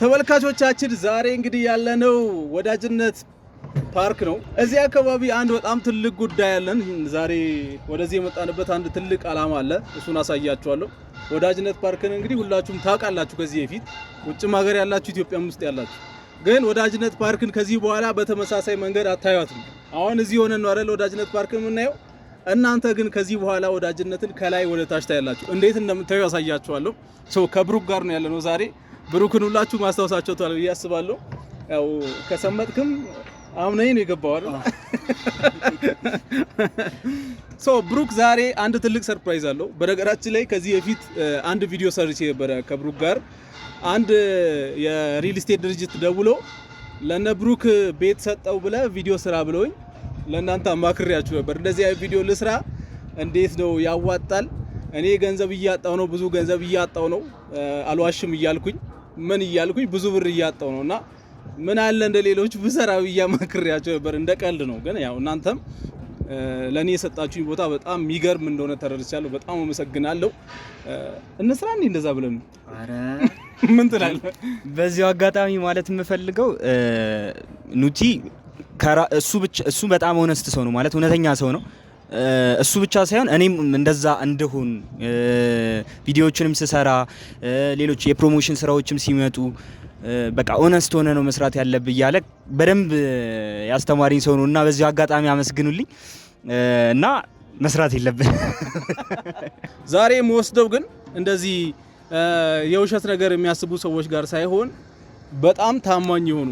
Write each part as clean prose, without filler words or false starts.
ተመልካቾቻችን ዛሬ እንግዲህ ያለነው ወዳጅነት ፓርክ ነው። እዚህ አካባቢ አንድ በጣም ትልቅ ጉዳይ አለን። ዛሬ ወደዚህ የመጣንበት አንድ ትልቅ አላማ አለ። እሱን አሳያችኋለሁ። ወዳጅነት ፓርክን እንግዲህ ሁላችሁም ታውቃላችሁ። ከዚህ በፊት ውጭም ሀገር ያላችሁ ኢትዮጵያም ውስጥ ያላችሁ ግን ወዳጅነት ፓርክን ከዚህ በኋላ በተመሳሳይ መንገድ አታዩትም። አሁን እዚህ ሆነን ነው አይደል ወዳጅነት ፓርክን የምናየው። እናንተ ግን ከዚህ በኋላ ወዳጅነትን ከላይ ወደ ታች ታያላችሁ። እንዴት እንደምታዩ አሳያችኋለሁ። ከብሩክ ጋር ነው ያለነው ዛሬ። ብሩክን ሁላችሁ ማስታወሳቸው ታል ያስባለሁ። ያው ከሰመጥክም አምነኝ ነው የገባው አይደል? ብሩክ ዛሬ አንድ ትልቅ ሰርፕራይዝ አለው። በነገራችን ላይ ከዚህ በፊት አንድ ቪዲዮ ሰርቼ ነበር ከብሩክ ጋር። አንድ የሪል ስቴት ድርጅት ደውሎ ለነ ብሩክ ቤት ሰጠው ብለ ቪዲዮ ስራ ብለውኝ ለእናንተ አማክሬያችሁ ነበር። እንደዚህ አይነት ቪዲዮ ልስራ፣ እንዴት ነው ያዋጣል? እኔ ገንዘብ እያጣው ነው፣ ብዙ ገንዘብ እያጣው ነው፣ አልዋሽም እያልኩኝ ምን እያልኩኝ ብዙ ብር እያጣው ነውና ምን አለ እንደሌሎች ብሰራው እያማክሬያችሁ ነበር። እንደ ቀልድ ነው፣ ግን ያው እናንተም ለኔ የሰጣችሁኝ ቦታ በጣም የሚገርም እንደሆነ ተረድቻለሁ። በጣም አመሰግናለሁ። እንስራ እንዴ እንደዛ ብለን አረ ምን ትላለህ? በዚሁ አጋጣሚ ማለት የምፈልገው ኑቲ እሱ በጣም ሆነስት ሰው ነው ማለት እውነተኛ ሰው ነው። እሱ ብቻ ሳይሆን እኔም እንደዛ እንደሆን ቪዲዮዎችንም ስሰራ ሌሎች የፕሮሞሽን ስራዎችም ሲመጡ በቃ ኦነስት ሆነ ነው መስራት ያለብኝ ያለ በደንብ ያስተማሪኝ ሰው ነውና በዚህ አጋጣሚ አመስግኑልኝ እና መስራት የለብን። ዛሬ የምወስደው ግን እንደዚህ የውሸት ነገር የሚያስቡ ሰዎች ጋር ሳይሆን በጣም ታማኝ የሆኑ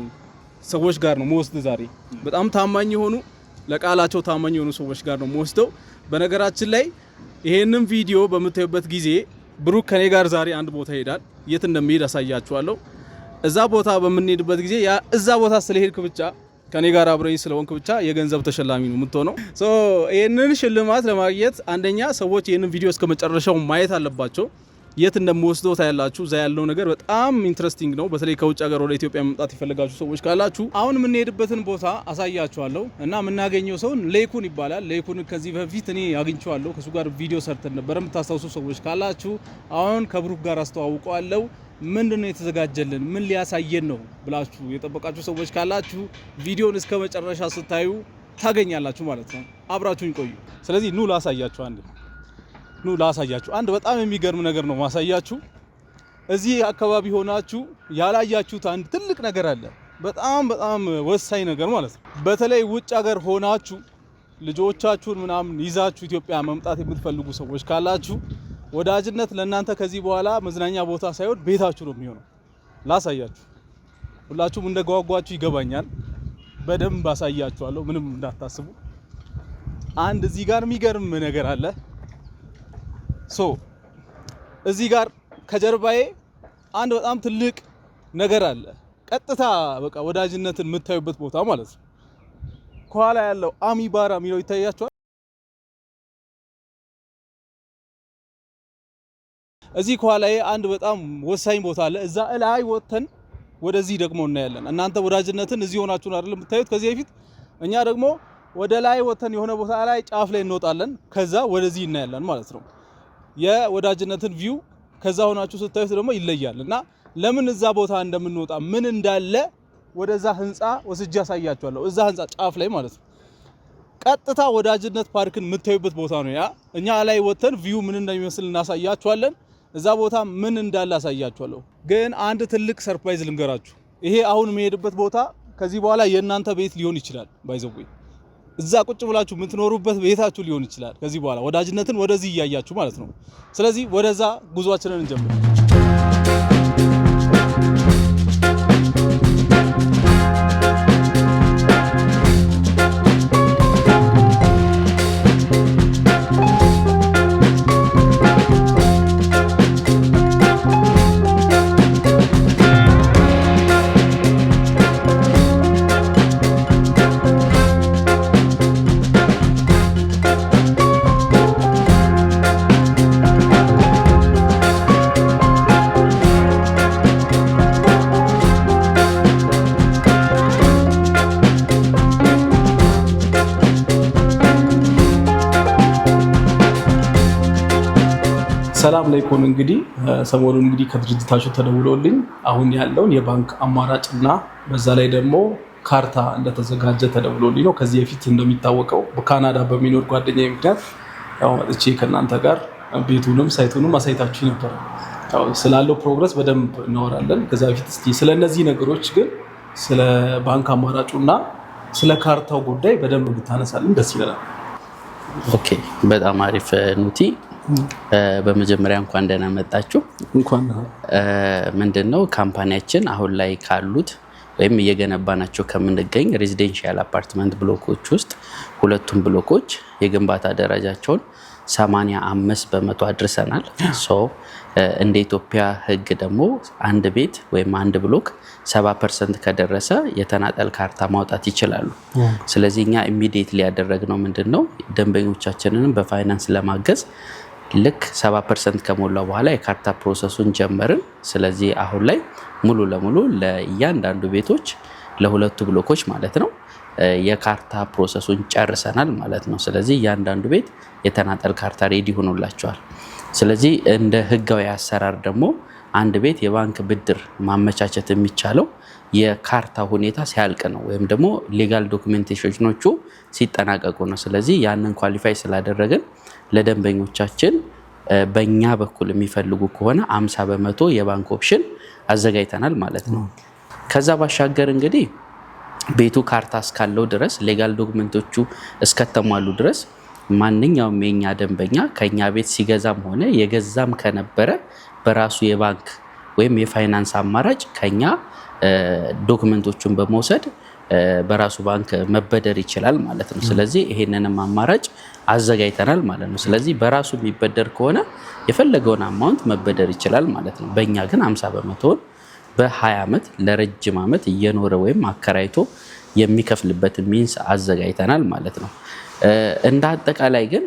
ሰዎች ጋር ነው የምወስደው። ዛሬ በጣም ታማኝ የሆኑ ለቃላቸው ታማኝ የሆኑ ሰዎች ጋር ነው የምወስደው። በነገራችን ላይ ይሄንን ቪዲዮ በምታዩበት ጊዜ ብሩክ ከኔ ጋር ዛሬ አንድ ቦታ ይሄዳል። የት እንደሚሄድ አሳያችኋለሁ። እዛ ቦታ በምንሄድበት ጊዜ ያ እዛ ቦታ ስለሄድክ ብቻ ከኔ ጋር አብረኝ ስለሆንክ ብቻ የገንዘብ ተሸላሚ ነው የምትሆነው። ይሄንን ሽልማት ለማግኘት አንደኛ ሰዎች ይሄንን ቪዲዮ እስከ መጨረሻው ማየት አለባቸው። የት እንደምወስደው ታያላችሁ። እዛ ያለው ነገር በጣም ኢንትረስቲንግ ነው። በተለይ ከውጭ ሀገር ወደ ኢትዮጵያ መምጣት የፈለጋችሁ ሰዎች ካላችሁ አሁን የምንሄድበትን ቦታ አሳያችኋለሁ እና የምናገኘው ሰው ሌኩን ይባላል። ሌኩን ከዚህ በፊት እኔ አግኝቼዋለሁ። ከሱ ጋር ቪዲዮ ሰርተን ነበር። የምታስታውሱ ሰዎች ካላችሁ አሁን ከብሩክ ጋር አስተዋውቀዋለሁ። ምንድነው የተዘጋጀልን፣ ምን ሊያሳየን ነው ብላችሁ የጠበቃችሁ ሰዎች ካላችሁ ቪዲዮን እስከ መጨረሻ ስታዩ ታገኛላችሁ ማለት ነው። አብራችሁኝ ቆዩ። ስለዚህ ኑ ላሳያችሁ። አንድ በጣም የሚገርም ነገር ነው ማሳያችሁ። እዚህ አካባቢ ሆናችሁ ያላያችሁት አንድ ትልቅ ነገር አለ። በጣም ወሳኝ ነገር ማለት ነው። በተለይ ውጭ ሀገር ሆናችሁ ልጆቻችሁን ምናምን ይዛችሁ ኢትዮጵያ መምጣት የምትፈልጉ ሰዎች ካላችሁ ወዳጅነት ለእናንተ ከዚህ በኋላ መዝናኛ ቦታ ሳይሆን ቤታችሁ ነው የሚሆነው። ላሳያችሁ። ሁላችሁም እንደጓጓችሁ ይገባኛል። በደንብ አሳያችኋለሁ፣ ምንም እንዳታስቡ። አንድ እዚህ ጋር የሚገርም ነገር አለ። እዚህ ጋር ከጀርባዬ አንድ በጣም ትልቅ ነገር አለ። ቀጥታ በቃ ወዳጅነትን የምታዩበት ቦታ ማለት ነው። ከኋላ ያለው አሚባራ የሚለው ይታያችኋል። እዚህ ከኋላዬ አንድ በጣም ወሳኝ ቦታ አለ። እዛ ላይ ወተን ወደዚህ ደግሞ እናያለን። እናንተ ወዳጅነትን እዚህ ሆናችሁ አይደል የምታዩት ከዚህ በፊት። እኛ ደግሞ ወደ ላይ ወተን የሆነ ቦታ ላይ ጫፍ ላይ እንወጣለን። ከዛ ወደዚህ እናያለን ማለት ነው። የወዳጅነትን ቪው ከዛ ሆናችሁ ስታዩት ደግሞ ይለያል እና ለምን እዛ ቦታ እንደምንወጣ ምን እንዳለ ወደዛ ህንጻ ወስጄ አሳያችኋለሁ። እዛ ህንጻ ጫፍ ላይ ማለት ነው። ቀጥታ ወዳጅነት ፓርክን የምታዩበት ቦታ ነው ያ። እኛ ላይ ወተን ቪው ምን እንደሚመስል እናሳያችኋለን። እዛ ቦታ ምን እንዳለ አሳያችኋለሁ። ግን አንድ ትልቅ ሰርፕራይዝ ልንገራችሁ። ይሄ አሁን የምሄድበት ቦታ ከዚህ በኋላ የእናንተ ቤት ሊሆን ይችላል። ባይዘው እዛ ቁጭ ብላችሁ የምትኖሩበት ቤታችሁ ሊሆን ይችላል። ከዚህ በኋላ ወዳጅነትን ወደዚህ እያያችሁ ማለት ነው። ስለዚህ ወደዛ ጉዟችንን እንጀምር። ሰላም ላይኮን እንግዲህ ሰሞኑን እንግዲህ ከድርጅታችሁ ተደውሎልኝ አሁን ያለውን የባንክ አማራጭና በዛ ላይ ደግሞ ካርታ እንደተዘጋጀ ተደውሎልኝ ነው። ከዚህ በፊት እንደሚታወቀው በካናዳ በሚኖር ጓደኛዬ ምክንያት ያው መጥቼ ከእናንተ ጋር ቤቱንም ሳይቱንም አሳይታችሁ ነበር። ያው ስላለው ፕሮግረስ በደንብ እናወራለን። ከዛ በፊት እስቲ ስለ እነዚህ ነገሮች ግን ስለ ባንክ አማራጩና ስለ ካርታው ጉዳይ በደንብ ብታነሳልን ደስ ይለናል። ኦኬ፣ በጣም አሪፍ ኑቲ። በመጀመሪያ እንኳን ደህና መጣችሁ። ምንድነው ካምፓኒያችን አሁን ላይ ካሉት ወይም እየገነባናቸው ከምንገኝ ሬዚደንሻል አፓርትመንት ብሎኮች ውስጥ ሁለቱም ብሎኮች የግንባታ ደረጃቸውን 85% አድርሰናል። እንደ ኢትዮጵያ ሕግ ደግሞ አንድ ቤት ወይም አንድ ብሎክ 70% ከደረሰ የተናጠል ካርታ ማውጣት ይችላሉ። ስለዚህ እኛ ኢሚዲየትሊ ያደረግነው ምንድነው ደንበኞቻችንን በፋይናንስ ለማገዝ ልክ 70% ከሞላ በኋላ የካርታ ፕሮሰሱን ጀመርን። ስለዚህ አሁን ላይ ሙሉ ለሙሉ ለእያንዳንዱ ቤቶች ለሁለቱ ብሎኮች ማለት ነው የካርታ ፕሮሰሱን ጨርሰናል ማለት ነው። ስለዚህ እያንዳንዱ ቤት የተናጠል ካርታ ሬዲ ሆኖላቸዋል። ስለዚህ እንደ ህጋዊ አሰራር ደግሞ አንድ ቤት የባንክ ብድር ማመቻቸት የሚቻለው የካርታ ሁኔታ ሲያልቅ ነው ወይም ደግሞ ሌጋል ዶክመንቴሽኖቹ ሲጠናቀቁ ነው። ስለዚህ ያንን ኳሊፋይ ስላደረግን ለደንበኞቻችን በእኛ በኩል የሚፈልጉ ከሆነ 50% የባንክ ኦፕሽን አዘጋጅተናል ማለት ነው። ከዛ ባሻገር እንግዲህ ቤቱ ካርታ እስካለው ድረስ ሌጋል ዶክመንቶቹ እስከተሟሉ ድረስ ማንኛውም የኛ ደንበኛ ከኛ ቤት ሲገዛም ሆነ የገዛም ከነበረ በራሱ የባንክ ወይም የፋይናንስ አማራጭ ከኛ ዶክመንቶቹን በመውሰድ በራሱ ባንክ መበደር ይችላል ማለት ነው። ስለዚህ ይሄንንም አማራጭ አዘጋጅተናል ማለት ነው። ስለዚህ በራሱ የሚበደር ከሆነ የፈለገውን አማውንት መበደር ይችላል ማለት ነው። በእኛ ግን 50% በ20 ዓመት ለረጅም ዓመት እየኖረ ወይም አከራይቶ የሚከፍልበት ሚንስ አዘጋጅተናል ማለት ነው። እንደ አጠቃላይ ግን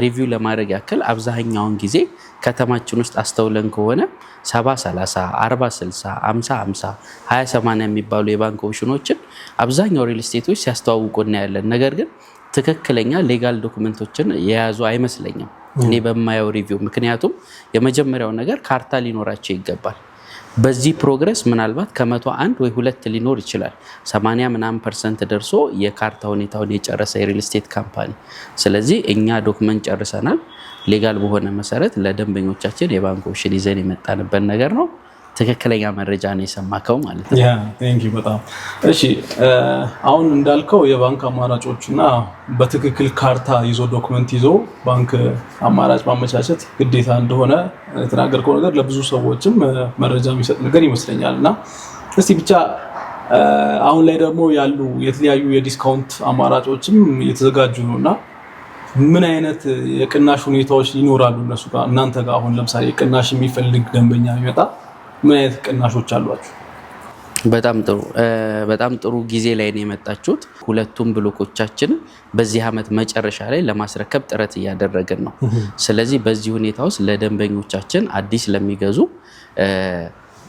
ሪቪው ለማድረግ ያክል አብዛኛውን ጊዜ ከተማችን ውስጥ አስተውለን ከሆነ 70/30፣ 40/60፣ 50/50፣ 20/80 የሚባሉ የባንክ ኦፕሽኖችን አብዛኛው ሪል ስቴቶች ሲያስተዋውቁ እናያለን። ነገር ግን ትክክለኛ ሌጋል ዶክመንቶችን የያዙ አይመስለኝም እኔ በማየው ሪቪው። ምክንያቱም የመጀመሪያው ነገር ካርታ ሊኖራቸው ይገባል። በዚህ ፕሮግረስ ምናልባት ከ101 ወይ 2 ሊኖር ይችላል። 80% ደርሶ የካርታ ሁኔታውን የጨረሰ የሪል ስቴት ካምፓኒ። ስለዚህ እኛ ዶክመንት ጨርሰናል። ሌጋል በሆነ መሰረት ለደንበኞቻችን የባንክ ኦፕሽን ይዘን የመጣንበት ነገር ነው። ትክክለኛ መረጃ ነው የሰማከው ማለት ነው። በጣም እሺ። አሁን እንዳልከው የባንክ አማራጮችና በትክክል ካርታ ይዞ ዶክመንት ይዞ ባንክ አማራጭ ማመቻቸት ግዴታ እንደሆነ የተናገርከው ነገር ለብዙ ሰዎችም መረጃ የሚሰጥ ነገር ይመስለኛል። እና እስቲ ብቻ አሁን ላይ ደግሞ ያሉ የተለያዩ የዲስካውንት አማራጮችም እየተዘጋጁ ነው እና ምን አይነት የቅናሽ ሁኔታዎች ይኖራሉ እነሱ ጋር እናንተ ጋር? አሁን ለምሳሌ ቅናሽ የሚፈልግ ደንበኛ ቢመጣ ምን አይነት ቅናሾች አሏችሁ? በጣም ጥሩ ጊዜ ላይ ነው የመጣችሁት። ሁለቱም ብሎኮቻችን በዚህ ዓመት መጨረሻ ላይ ለማስረከብ ጥረት እያደረግን ነው። ስለዚህ በዚህ ሁኔታ ውስጥ ለደንበኞቻችን አዲስ ለሚገዙ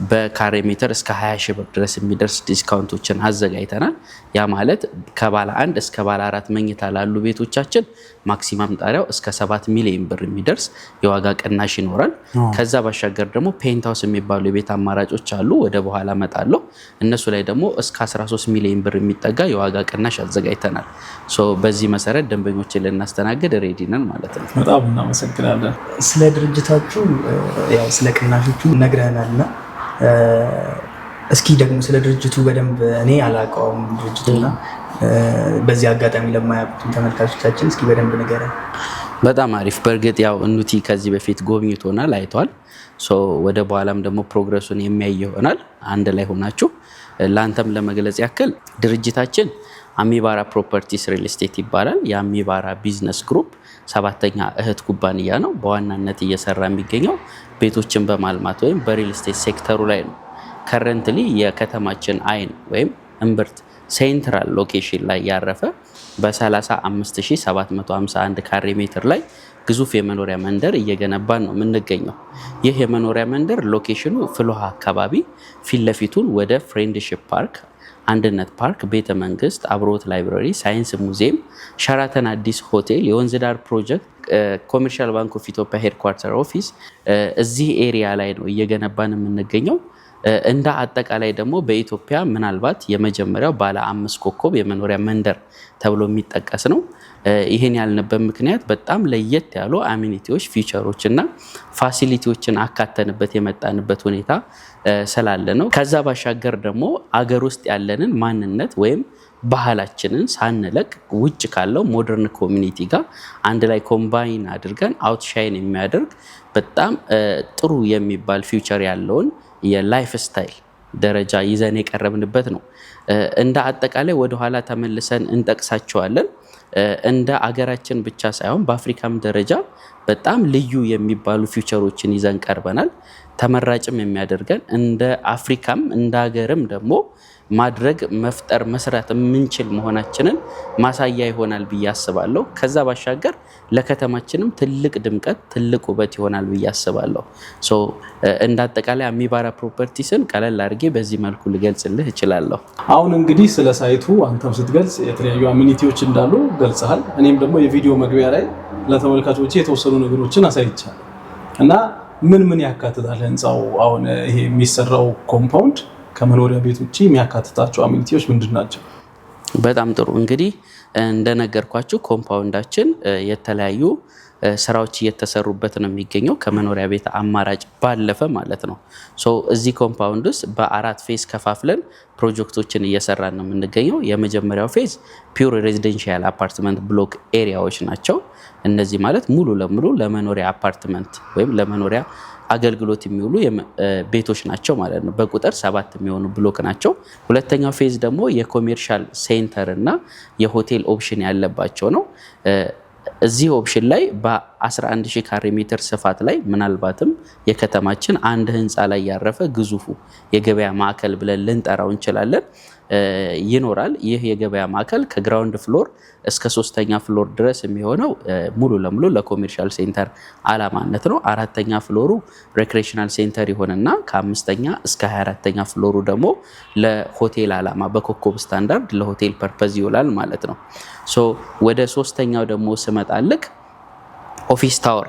በካሬ ሜትር እስከ 20 ሺህ ብር ድረስ የሚደርስ ዲስካውንቶችን አዘጋጅተናል። ያ ማለት ከባለ 1 እስከ ባለ 4 መኝታ ላሉ ቤቶቻችን ማክሲማም ጣሪያው እስከ 7 ሚሊዮን ብር የሚደርስ የዋጋ ቅናሽ ይኖራል። ከዛ ባሻገር ደግሞ ፔንታውስ የሚባሉ የቤት አማራጮች አሉ፣ ወደ በኋላ እመጣለሁ። እነሱ ላይ ደግሞ እስከ 13 ሚሊዮን ብር የሚጠጋ የዋጋ ቅናሽ አዘጋጅተናል። በዚህ መሰረት ደንበኞችን ልናስተናግድ ሬዲ ነን ማለት ነው። በጣም እናመሰግናለን። ስለ ድርጅታችሁ ያው ስለ ቅናሾቹ ነግረናልና እስኪ ደግሞ ስለ ድርጅቱ በደንብ እኔ አላውቀውም ድርጅቱና በዚህ አጋጣሚ ለማያውቁት ተመልካቾቻችን እስኪ በደንብ ንገረን። በጣም አሪፍ። በእርግጥ ያው ኑቲ ከዚህ በፊት ጎብኝቶናል፣ አይቷል። ወደ በኋላም ደግሞ ፕሮግረሱን የሚያይ ይሆናል። አንድ ላይ ሆናችሁ ለአንተም ለመግለጽ ያክል ድርጅታችን አሚባራ ፕሮፐርቲስ ሪል ስቴት ይባላል። የአሚባራ ቢዝነስ ግሩፕ 7ኛ እህት ኩባንያ ነው። በዋናነት እየሰራ የሚገኘው ቤቶችን በማልማት ወይም በሪል ስቴት ሴክተሩ ላይ ነው። ከረንትሊ የከተማችን አይን ወይም እምብርት ሴንትራል ሎኬሽን ላይ ያረፈ በ35751 ካሬ ሜትር ላይ ግዙፍ የመኖሪያ መንደር እየገነባን ነው የምንገኘው። ይህ የመኖሪያ መንደር ሎኬሽኑ ፍሎሃ አካባቢ ፊት ለፊቱን ወደ ፍሬንድሺፕ ፓርክ አንድነት ፓርክ፣ ቤተ መንግስት፣ አብሮት ላይብራሪ፣ ሳይንስ ሙዚየም፣ ሸራተን አዲስ ሆቴል፣ የወንዝ ዳር ፕሮጀክት፣ ኮመርሻል ባንክ ኦፍ ኢትዮጵያ ሄድኳርተር ኦፊስ እዚህ ኤሪያ ላይ ነው እየገነባን የምንገኘው። እንደ አጠቃላይ ደግሞ በኢትዮጵያ ምናልባት የመጀመሪያው ባለ 5 ኮከብ የመኖሪያ መንደር ተብሎ የሚጠቀስ ነው። ይሄን ያልንበት ምክንያት በጣም ለየት ያሉ አሚኒቲዎች፣ ፊቸሮች እና ፋሲሊቲዎችን አካተንበት የመጣንበት ሁኔታ ስላለ ነው። ከዛ ባሻገር ደግሞ አገር ውስጥ ያለንን ማንነት ወይም ባህላችንን ሳንለቅ ውጭ ካለው ሞደርን ኮሚኒቲ ጋር አንድ ላይ ኮምባይን አድርገን አውትሻይን የሚያደርግ በጣም ጥሩ የሚባል ፊውቸር ያለውን የላይፍ ስታይል ደረጃ ይዘን የቀረብንበት ነው። እንደ አጠቃላይ ወደኋላ ተመልሰን እንጠቅሳቸዋለን። እንደ አገራችን ብቻ ሳይሆን በአፍሪካም ደረጃ በጣም ልዩ የሚባሉ ፊውቸሮችን ይዘን ቀርበናል። ተመራጭም የሚያደርገን እንደ አፍሪካም እንደ ሀገርም ደግሞ ማድረግ መፍጠር መስራት የምንችል መሆናችንን ማሳያ ይሆናል ብዬ አስባለሁ። ከዛ ባሻገር ለከተማችንም ትልቅ ድምቀት ትልቅ ውበት ይሆናል ብዬ አስባለሁ። እንደ አጠቃላይ አሚባራ ፕሮፐርቲስን ቀለል አድርጌ በዚህ መልኩ ልገልጽልህ እችላለሁ። አሁን እንግዲህ ስለ ሳይቱ አንተም ስትገልጽ የተለያዩ አሚኒቲዎች እንዳሉ ገልጸሃል። እኔም ደግሞ የቪዲዮ መግቢያ ላይ ለተመልካቾች የተወሰኑ ነገሮችን አሳይቻለሁ እና ምን ያካትታል ህንፃው? አሁን ይሄ የሚሰራው ኮምፓውንድ ከመኖሪያ ቤት ውጪ የሚያካትታቸው አሚኒቲዎች ምንድን ናቸው? በጣም ጥሩ። እንግዲህ እንደነገርኳችሁ ኮምፓውንዳችን የተለያዩ ስራዎች እየተሰሩበት ነው የሚገኘው ከመኖሪያ ቤት አማራጭ ባለፈ ማለት ነው። እዚህ ኮምፓውንድ ውስጥ በ4 ፌዝ ከፋፍለን ፕሮጀክቶችን እየሰራን ነው የምንገኘው። የመጀመሪያው ፌዝ ፒውር ሬዚደንሻል አፓርትመንት ብሎክ ኤሪያዎች ናቸው። እነዚህ ማለት ሙሉ ለሙሉ ለመኖሪያ አፓርትመንት ወይም ለመኖሪያ አገልግሎት የሚውሉ ቤቶች ናቸው ማለት ነው። በቁጥር 7 የሚሆኑ ብሎክ ናቸው። ሁለተኛው ፌዝ ደግሞ የኮሜርሻል ሴንተር እና የሆቴል ኦፕሽን ያለባቸው ነው። እዚህ ኦፕሽን ላይ በ11000 ካሬ ሜትር ስፋት ላይ ምናልባትም የከተማችን አንድ ህንፃ ላይ ያረፈ ግዙፉ የገበያ ማዕከል ብለን ልንጠራው እንችላለን ይኖራል። ይህ የገበያ ማዕከል ከግራውንድ ፍሎር እስከ 3ኛ ፍሎር ድረስ የሚሆነው ሙሉ ለሙሉ ለኮሜርሻል ሴንተር አላማነት ነው። 4ኛ ፍሎሩ ሬክሬሽናል ሴንተር ይሆንና ከ5ኛ እስከ 24ኛ ፍሎሩ ደግሞ ለሆቴል አላማ በኮከብ ስታንዳርድ ለሆቴል ፐርፐዝ ይውላል ማለት ነው። ወደ 3ኛው ደግሞ ስመጣልክ ኦፊስ ታወር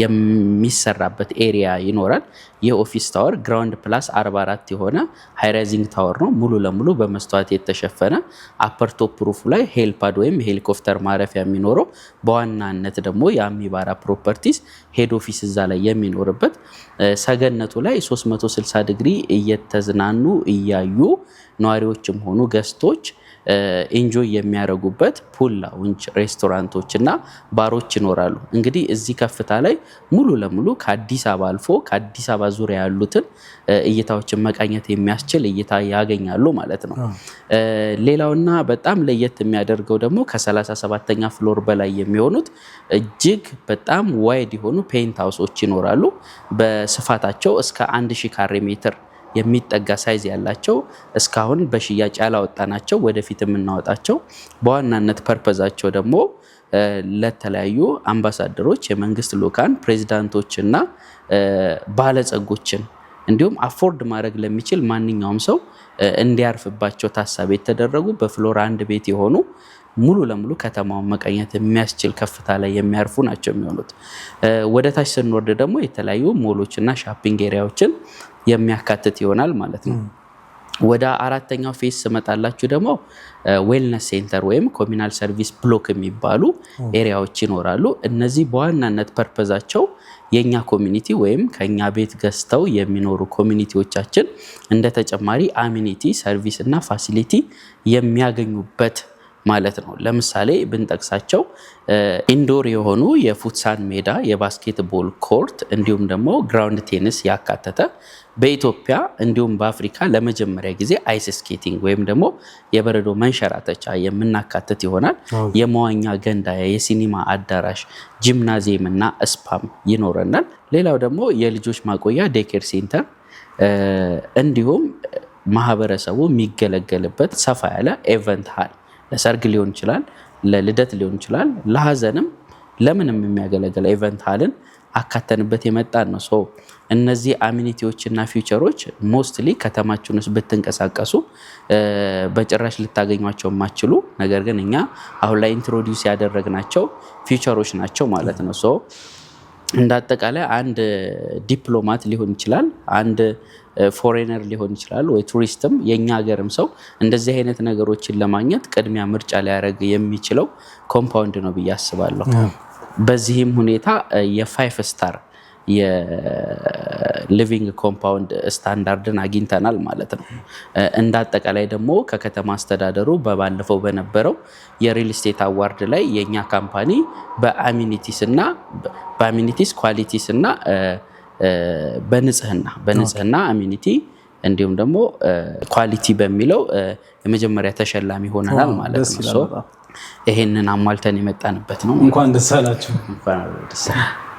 የሚሰራበት ኤሪያ ይኖራል። ይህ ኦፊስ ታወር ግራውንድ ፕላስ 44 የሆነ ሃይራይዚንግ ታወር ነው። ሙሉ ለሙሉ በመስተዋት የተሸፈነ አፐር ቶፕ ሩፉ ላይ ሄልፓድ ወይም ሄሊኮፕተር ማረፊያ የሚኖረው፣ በዋናነት ደግሞ የአሚባራ ፕሮፐርቲስ ሄድ ኦፊስ እዛ ላይ የሚኖርበት፣ ሰገነቱ ላይ 360 ዲግሪ እየተዝናኑ እያዩ ነዋሪዎችም ሆኑ ገስቶች ኢንጆይ የሚያደርጉበት ፑል ላውንጅ፣ ሬስቶራንቶች እና ባሮች ይኖራሉ። እንግዲህ እዚህ ከፍታ ላይ ሙሉ ለሙሉ ከአዲስ አበባ አልፎ ከአዲስ አበባ ዙሪያ ያሉትን እይታዎችን መቃኘት የሚያስችል እይታ ያገኛሉ ማለት ነው። ሌላውና በጣም ለየት የሚያደርገው ደግሞ ከ37ኛ ፍሎር በላይ የሚሆኑት እጅግ በጣም ዋይድ የሆኑ ፔንት ሃውሶች ይኖራሉ። በስፋታቸው እስከ 1000 ካሬ ሜትር የሚጠጋ ሳይዝ ያላቸው እስካሁን በሽያጭ ያላወጣናቸው ወደፊት የምናወጣቸው፣ በዋናነት ፐርፐዛቸው ደግሞ ለተለያዩ አምባሳደሮች፣ የመንግስት ልኡካን፣ ፕሬዚዳንቶችና ባለጸጎችን እንዲሁም አፎርድ ማድረግ ለሚችል ማንኛውም ሰው እንዲያርፍባቸው ታሳቢ የተደረጉ በፍሎር 1 ቤት የሆኑ ሙሉ ለሙሉ ከተማውን መቃኘት የሚያስችል ከፍታ ላይ የሚያርፉ ናቸው የሚሆኑት። ወደ ታች ስንወርድ ደግሞ የተለያዩ ሞሎችና ሻፒንግ ኤሪያዎችን የሚያካትት ይሆናል ማለት ነው። ወደ 4ኛው ፌዝ ስመጣላችሁ ደግሞ ዌልነስ ሴንተር ወይም ኮሚናል ሰርቪስ ብሎክ የሚባሉ ኤሪያዎች ይኖራሉ። እነዚህ በዋናነት ፐርፐዛቸው የኛ ኮሚኒቲ ወይም ከኛ ቤት ገዝተው የሚኖሩ ኮሚኒቲዎቻችን እንደ ተጨማሪ አሚኒቲ ሰርቪስ እና ፋሲሊቲ የሚያገኙበት ማለት ነው። ለምሳሌ ብንጠቅሳቸው ኢንዶር የሆኑ የፉትሳል ሜዳ፣ የባስኬትቦል ኮርት እንዲሁም ደግሞ ግራውንድ ቴኒስ ያካተተ፣ በኢትዮጵያ እንዲሁም በአፍሪካ ለመጀመሪያ ጊዜ አይስ ስኬቲንግ ወይም ደግሞ የበረዶ መንሸራተቻ የምናካትት ይሆናል። የመዋኛ ገንዳ፣ የሲኒማ አዳራሽ፣ ጂምናዚየም እና ስፓም ይኖረናል። ሌላው ደግሞ የልጆች ማቆያ ዴኬር ሴንተር እንዲሁም ማህበረሰቡ የሚገለገልበት ሰፋ ያለ ኤቨንት ሃል ለሰርግ ሊሆን ይችላል፣ ለልደት ሊሆን ይችላል፣ ለሀዘንም ለምንም የሚያገለግል ኤቨንት ሃልን አካተንበት የመጣን ነው። ሶ እነዚህ አሚኒቲዎችና ፊውቸሮች ሞስትሊ ከተማችን ውስጥ ብትንቀሳቀሱ በጭራሽ ልታገኟቸው የማትችሉ ነገር ግን እኛ አሁን ላይ ኢንትሮዲዩስ ያደረግናቸው ፊውቸሮች ናቸው ማለት ነው። ሶ እንዳጠቃላይ አንድ ዲፕሎማት ሊሆን ይችላል፣ አንድ ፎሬነር ሊሆን ይችላል፣ ወይ ቱሪስትም የኛ ሀገርም ሰው እንደዚህ አይነት ነገሮችን ለማግኘት ቅድሚያ ምርጫ ሊያደርግ የሚችለው ኮምፓውንድ ነው ብዬ አስባለሁ። በዚህም ሁኔታ የ5 ስታር የሊቪንግ ኮምፓውንድ ስታንዳርድን አግኝተናል ማለት ነው። እንዳጠቃላይ ደግሞ ከከተማ አስተዳደሩ በባለፈው በነበረው የሪል ስቴት አዋርድ ላይ የኛ ካምፓኒ በአሚኒቲስ ኳሊቲስ እና በንጽህና አሚኒቲ እንዲሁም ደግሞ ኳሊቲ በሚለው የመጀመሪያ ተሸላሚ ሆነናል ማለት ነው። ይሄንን አሟልተን የመጣንበት ነው። እንኳን ደስ አላችሁ።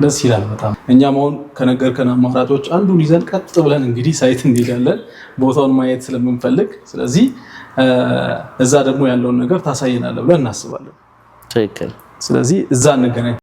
ደስ ይላል በጣም። እኛም አሁን ከነገርከን አማራጮች አንዱን ይዘን ቀጥ ብለን እንግዲህ ሳይት እንሄዳለን ቦታውን ማየት ስለምንፈልግ፣ ስለዚህ እዛ ደግሞ ያለውን ነገር ታሳየናለህ ብለን እናስባለን። ትክክል። ስለዚህ እዛ እንገናኝ።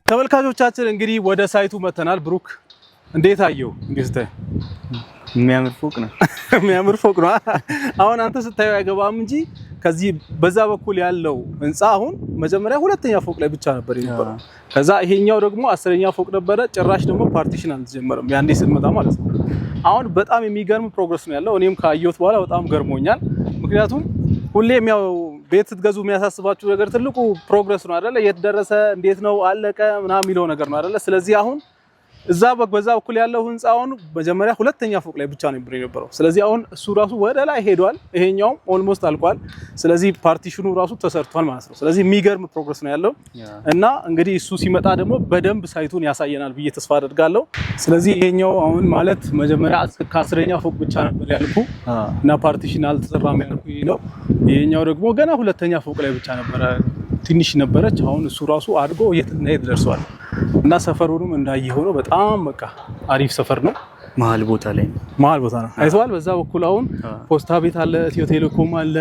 ተመልካቾቻችን እንግዲህ ወደ ሳይቱ መተናል። ብሩክ እንዴት አየው? እንግዲህ የሚያምር ፎቅ ነው። የሚያምር ፎቅ ነው። አሁን አንተ ስታየው አይገባም እንጂ ከዚህ በዛ በኩል ያለው ህንጻ አሁን መጀመሪያ 2ኛ ፎቅ ላይ ብቻ ነበር የነበረው። ከዛ ይሄኛው ደግሞ 10ኛ ፎቅ ነበረ። ጭራሽ ደግሞ ፓርቲሽን አልተጀመረም ያንዴ ስንመጣ ማለት ነው። አሁን በጣም የሚገርም ፕሮግረስ ነው ያለው። እኔም ካየሁት በኋላ በጣም ገርሞኛል። ምክንያቱም ሁሌም ያው ቤት ስትገዙ የሚያሳስባችሁ ነገር ትልቁ ፕሮግረስ ነው አይደለ? የት ደረሰ፣ እንዴት ነው አለቀ ምናምን የሚለው ነገር ነው አይደለ? ስለዚህ አሁን እዛ በዛ በኩል ያለው ህንጻውን መጀመሪያ 2ኛ ፎቅ ላይ ብቻ ነበር የነበረው። ስለዚህ አሁን እሱ ራሱ ወደ ላይ ሄዷል። ይሄኛው ኦልሞስት አልቋል። ስለዚህ ፓርቲሽኑ ራሱ ተሰርቷል ማለት ነው። ስለዚህ የሚገርም ፕሮግረስ ነው ያለው እና እንግዲህ እሱ ሲመጣ ደግሞ በደንብ ሳይቱን ያሳየናል ብዬ ተስፋ አደርጋለሁ። ስለዚህ ይሄኛው አሁን ማለት መጀመሪያ ከ10ኛ ፎቅ ብቻ ነበር ያልኩ እና ፓርቲሽን አልተሰራም ያልኩ ነው። ይሄኛው ደግሞ ገና 2ኛ ፎቅ ላይ ብቻ ነበረ፣ ትንሽ ነበረች። አሁን እሱ ራሱ አድጎ የት ደርሷል እና ሰፈሩንም እንዳየው ነው። በጣም በቃ አሪፍ ሰፈር ነው። መሀል ቦታ ነው። አይተዋል። በዛ በኩል አሁን ፖስታ ቤት አለ፣ ኢትዮ ቴሌኮም አለ።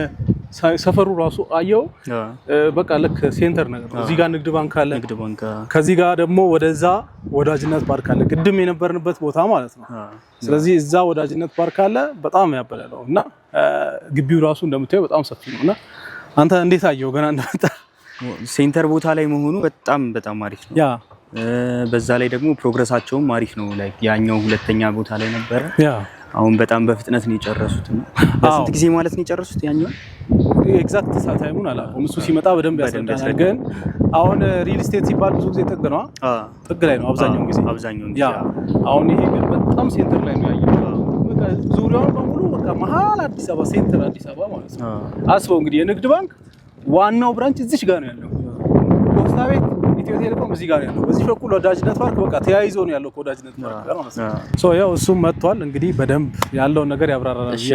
ሰፈሩ ራሱ አየው በቃ ልክ ሴንተር ነገር ነው። እዚህ ጋር ንግድ ባንክ አለ። ከዚህ ጋር ደግሞ ወደዛ ወዳጅነት ፓርክ አለ፣ ቅድም የነበርንበት ቦታ ማለት ነው። ስለዚህ እዛ ወዳጅነት ፓርክ አለ። በጣም ያበላለው እና ግቢው ራሱ እንደምታየው በጣም ሰፊ ነው እና አንተ እንዴት አየው ገና እንደመጣ? ሴንተር ቦታ ላይ መሆኑ በጣም አሪፍ ነው። በዛ ላይ ደግሞ ፕሮግረሳቸውም አሪፍ ነው። ላይክ ያኛው 2ኛ ቦታ ላይ ነበረ። አሁን በጣም በፍጥነት ነው የጨረሱት። በስንት ጊዜ ማለት ነው የጨረሱት? ያኛው ኤግዛክት ታይሙን አላውቅም። እሱ ሲመጣ በደንብ ያስረዳናል። ግን አሁን ሪል ስቴት ሲባል ብዙ ጊዜ ጥግ ነው፣ ጥግ ላይ ነው አብዛኛውን ጊዜ። አሁን ይሄ ግን በጣም ሴንተር ላይ ነው ያየው። በቃ ዙሪያውን በሙሉ በቃ መሀል አዲስ አበባ ሴንተር አዲስ አበባ ማለት ነው። አስበው እንግዲህ የንግድ ባንክ ዋናው ብራንች እዚህ ጋር ነው ያለው። ፖስታ ቤት፣ ኢትዮ ቴሌኮም እዚህ ጋር ነው ያለው። በዚህ በኩል ወዳጅነት ፓርክ በቃ ተያይዞ ነው ያለው ወዳጅነት ፓርክ ጋር ማለት ነው። ሶ ያው እሱም መጥቷል እንግዲህ በደንብ ያለውን ነገር ያብራራናል። እሺ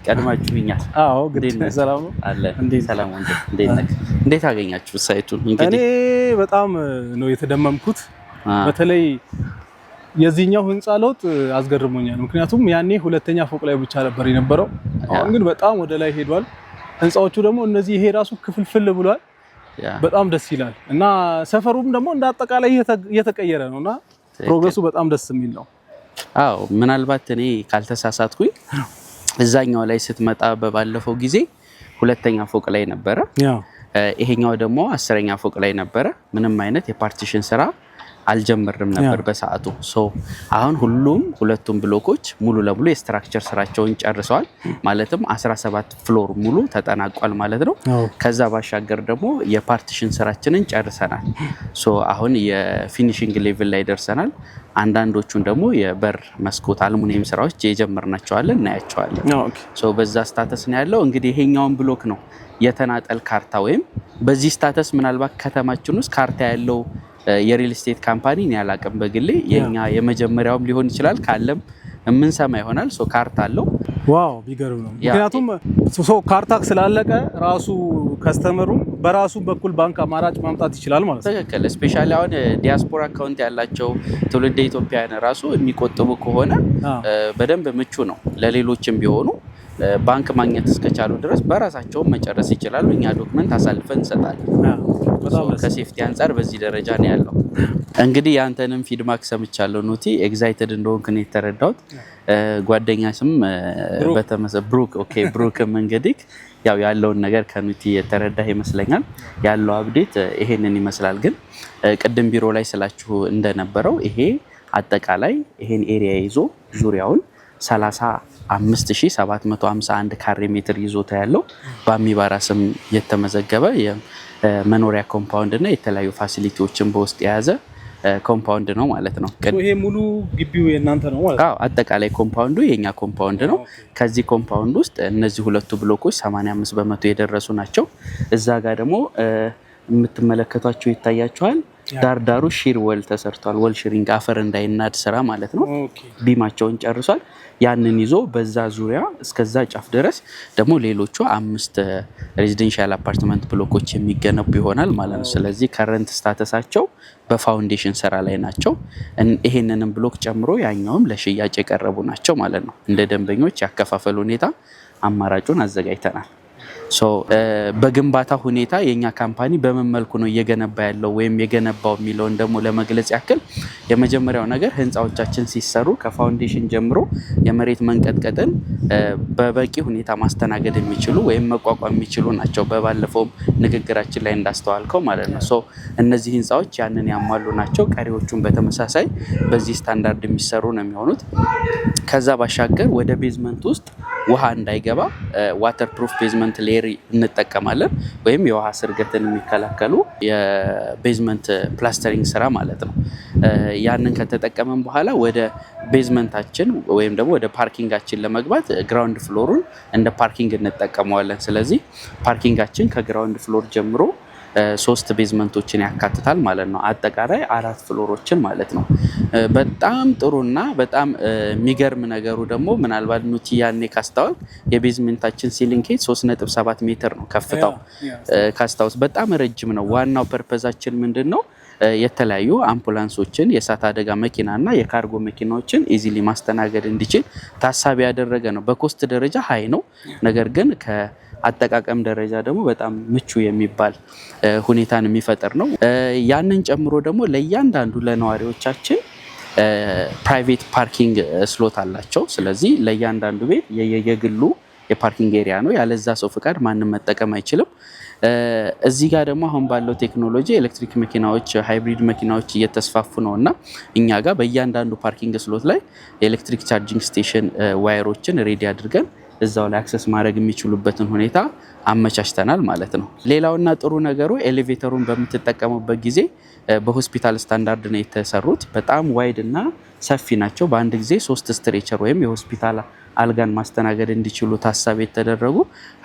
ቀድማችሁኛል። አዎ ግዴ ሰላም ነው አለ። ሰላም እንዴት አገኛችሁ ሳይቱን? እኔ በጣም ነው የተደመምኩት። በተለይ የዚህኛው ህንጻ ለውጥ አስገርሞኛል። ምክንያቱም ያኔ 2ኛ ፎቅ ላይ ብቻ ነበር የነበረው። አሁን ግን በጣም ወደ ላይ ሄዷል። ህንጻዎቹ ደግሞ እነዚህ ይሄ ራሱ ክፍልፍል ብሏል። በጣም ደስ ይላል እና ሰፈሩም ደግሞ እንዳጠቃላይ እየተቀየረ ነውና ፕሮግረሱ በጣም ደስ የሚል ነው። አዎ ምናልባት እኔ ካልተሳሳትኩኝ እዛኛው ላይ ስትመጣ በባለፈው ጊዜ 2ኛ ፎቅ ላይ ነበረ። ይሄኛው ደግሞ 10ኛ ፎቅ ላይ ነበረ። ምንም አይነት የፓርቲሽን ስራ አልጀመርንም ነበር በሰዓቱ። አሁን ሁለቱም ብሎኮች ሙሉ ለሙሉ የስትራክቸር ስራቸውን ጨርሰዋል። ማለትም 17 ፍሎር ሙሉ ተጠናቋል ማለት ነው። ከዛ ባሻገር ደግሞ የፓርቲሽን ስራችንን ጨርሰናል። አሁን የፊኒሺንግ ሌቭል ላይ ደርሰናል። አንዳንዶቹን ደግሞ የበር መስኮት አልሙኒየም ስራዎች የጀመርናቸዋለን እናያቸዋለን። በዛ ስታተስ ነው ያለው። እንግዲህ ይሄኛውን ብሎክ ነው የተናጠል ካርታ ወይም በዚህ ስታተስ ምናልባት ከተማችን ውስጥ ካርታ ያለው የሪል ስቴት ካምፓኒ እኔ አላውቅም በግሌ። የኛ የመጀመሪያውም ሊሆን ይችላል፣ ካለም የምንሰማ ይሆናል። ካርታ አለው። ዋው ቢገርም ነው። ምክንያቱም ካርታ ስላለቀ ራሱ ከስተመሩ በራሱ በኩል ባንክ አማራጭ ማምጣት ይችላል ማለት ነው። ትክክል። ስፔሻሊ አሁን ዲያስፖራ አካውንት ያላቸው ትውልደ ኢትዮጵያውያን ራሱ የሚቆጥቡ ከሆነ በደንብ ምቹ ነው። ለሌሎችም ቢሆኑ ባንክ ማግኘት እስከቻሉ ድረስ በራሳቸው መጨረስ ይችላሉ። እኛ ዶክመንት አሳልፈን እንሰጣለን። ከሴፍቲ አንጻር በዚህ ደረጃ ነው ያለው። እንግዲህ ያንተንም ፊድባክ ሰምቻለሁ ኑቲ፣ ኤግዛይትድ እንደሆንክ ነው የተረዳሁት። ጓደኛ ስም ብሩክ። ኦኬ ብሩክም እንግዲህ ያው ያለውን ነገር ከኑቲ የተረዳህ ይመስለኛል። ያለው አፕዴት ይሄንን ይመስላል። ግን ቅድም ቢሮ ላይ ስላችሁ እንደነበረው ይሄ አጠቃላይ ይሄን ኤሪያ ይዞ ዙሪያውን 35751 ካሬ ሜትር ይዞታ ያለው በአሚባራ ስም የተመዘገበ የመኖሪያ ኮምፓውንድ እና የተለያዩ ፋሲሊቲዎችን በውስጥ የያዘ ኮምፓውንድ ነው ማለት ነው። ይሄ ሙሉ ግቢው የእናንተ ነው ማለት ነው? አጠቃላይ ኮምፓውንዱ የኛ ኮምፓውንድ ነው። ከዚህ ኮምፓውንድ ውስጥ እነዚህ ሁለቱ ብሎኮች 85 በመቶ የደረሱ ናቸው። እዛ ጋር ደግሞ የምትመለከቷቸው ይታያቸዋል። ዳርዳሩ ሺር ወል ተሰርቷል። ወል ሺሪንግ አፈር እንዳይናድ ስራ ማለት ነው። ቢማቸውን ጨርሷል። ያንን ይዞ በዛ ዙሪያ እስከዛ ጫፍ ድረስ ደግሞ ሌሎቹ 5 ሬዚደንሻል አፓርትመንት ብሎኮች የሚገነቡ ይሆናል ማለት ነው። ስለዚህ ከረንት ስታተሳቸው በፋውንዴሽን ስራ ላይ ናቸው። ይሄንንም ብሎክ ጨምሮ ያኛውም ለሽያጭ የቀረቡ ናቸው ማለት ነው። እንደ ደንበኞች ያከፋፈል ሁኔታ አማራጩን አዘጋጅተናል። በግንባታ ሁኔታ የኛ ካምፓኒ በምን መልኩ ነው እየገነባ ያለው ወይም የገነባው የሚለውን ደግሞ ለመግለጽ ያክል የመጀመሪያው ነገር ህንፃዎቻችን ሲሰሩ ከፋውንዴሽን ጀምሮ የመሬት መንቀጥቀጥን በበቂ ሁኔታ ማስተናገድ የሚችሉ ወይም መቋቋም የሚችሉ ናቸው። በባለፈው ንግግራችን ላይ እንዳስተዋልከው ማለት ነው። እነዚህ ህንፃዎች ያንን ያሟሉ ናቸው። ቀሪዎቹን በተመሳሳይ በዚህ ስታንዳርድ የሚሰሩ ነው የሚሆኑት። ከዛ ባሻገር ወደ ቤዝመንት ውስጥ ውሃ እንዳይገባ ዋተር ፕሩፍ ቤዝመንት ሌየር እንጠቀማለን። ወይም የውሃ ስርገትን የሚከላከሉ የቤዝመንት ፕላስተሪንግ ስራ ማለት ነው። ያንን ከተጠቀመን በኋላ ወደ ቤዝመንታችን ወይም ደግሞ ወደ ፓርኪንጋችን ለመግባት ግራውንድ ፍሎሩን እንደ ፓርኪንግ እንጠቀመዋለን። ስለዚህ ፓርኪንጋችን ከግራውንድ ፍሎር ጀምሮ 3 ቤዝመንቶችን ያካትታል ማለት ነው። አጠቃላይ 4 ፍሎሮችን ማለት ነው። በጣም ጥሩና በጣም የሚገርም ነገሩ ደግሞ ምናልባት ኑቲ ያኔ ካስታወቅ የቤዝመንታችን ሲሊንግ ሄት 3.7 ሜትር ነው ከፍታው። ካስታውስ በጣም ረጅም ነው። ዋናው ፐርፐዛችን ምንድን ነው? የተለያዩ አምቡላንሶችን፣ የእሳት አደጋ መኪናና የካርጎ መኪናዎችን ኢዚሊ ማስተናገድ እንዲችል ታሳቢ ያደረገ ነው። በኮስት ደረጃ ሀይ ነው፣ ነገር ግን አጠቃቀም ደረጃ ደግሞ በጣም ምቹ የሚባል ሁኔታን የሚፈጥር ነው። ያንን ጨምሮ ደግሞ ለእያንዳንዱ ለነዋሪዎቻችን ፕራይቬት ፓርኪንግ ስሎት አላቸው። ስለዚህ ለእያንዳንዱ ቤት የግሉ የፓርኪንግ ኤሪያ ነው። ያለዛ ሰው ፍቃድ ማንም መጠቀም አይችልም። እዚህ ጋር ደግሞ አሁን ባለው ቴክኖሎጂ ኤሌክትሪክ መኪናዎች፣ ሃይብሪድ መኪናዎች እየተስፋፉ ነው እና እኛ ጋር በእያንዳንዱ ፓርኪንግ ስሎት ላይ የኤሌክትሪክ ቻርጂንግ ስቴሽን ዋየሮችን ሬዲ አድርገን እዛው ላይ አክሰስ ማድረግ የሚችሉበትን ሁኔታ አመቻችተናል ማለት ነው። ሌላውና ጥሩ ነገሩ ኤሌቬተሩን በምትጠቀሙበት ጊዜ በሆስፒታል ስታንዳርድ ነው የተሰሩት። በጣም ዋይድ እና ሰፊ ናቸው። በአንድ ጊዜ 3 ስትሬቸር ወይም የሆስፒታል አልጋን ማስተናገድ እንዲችሉ ታሳቢ የተደረጉ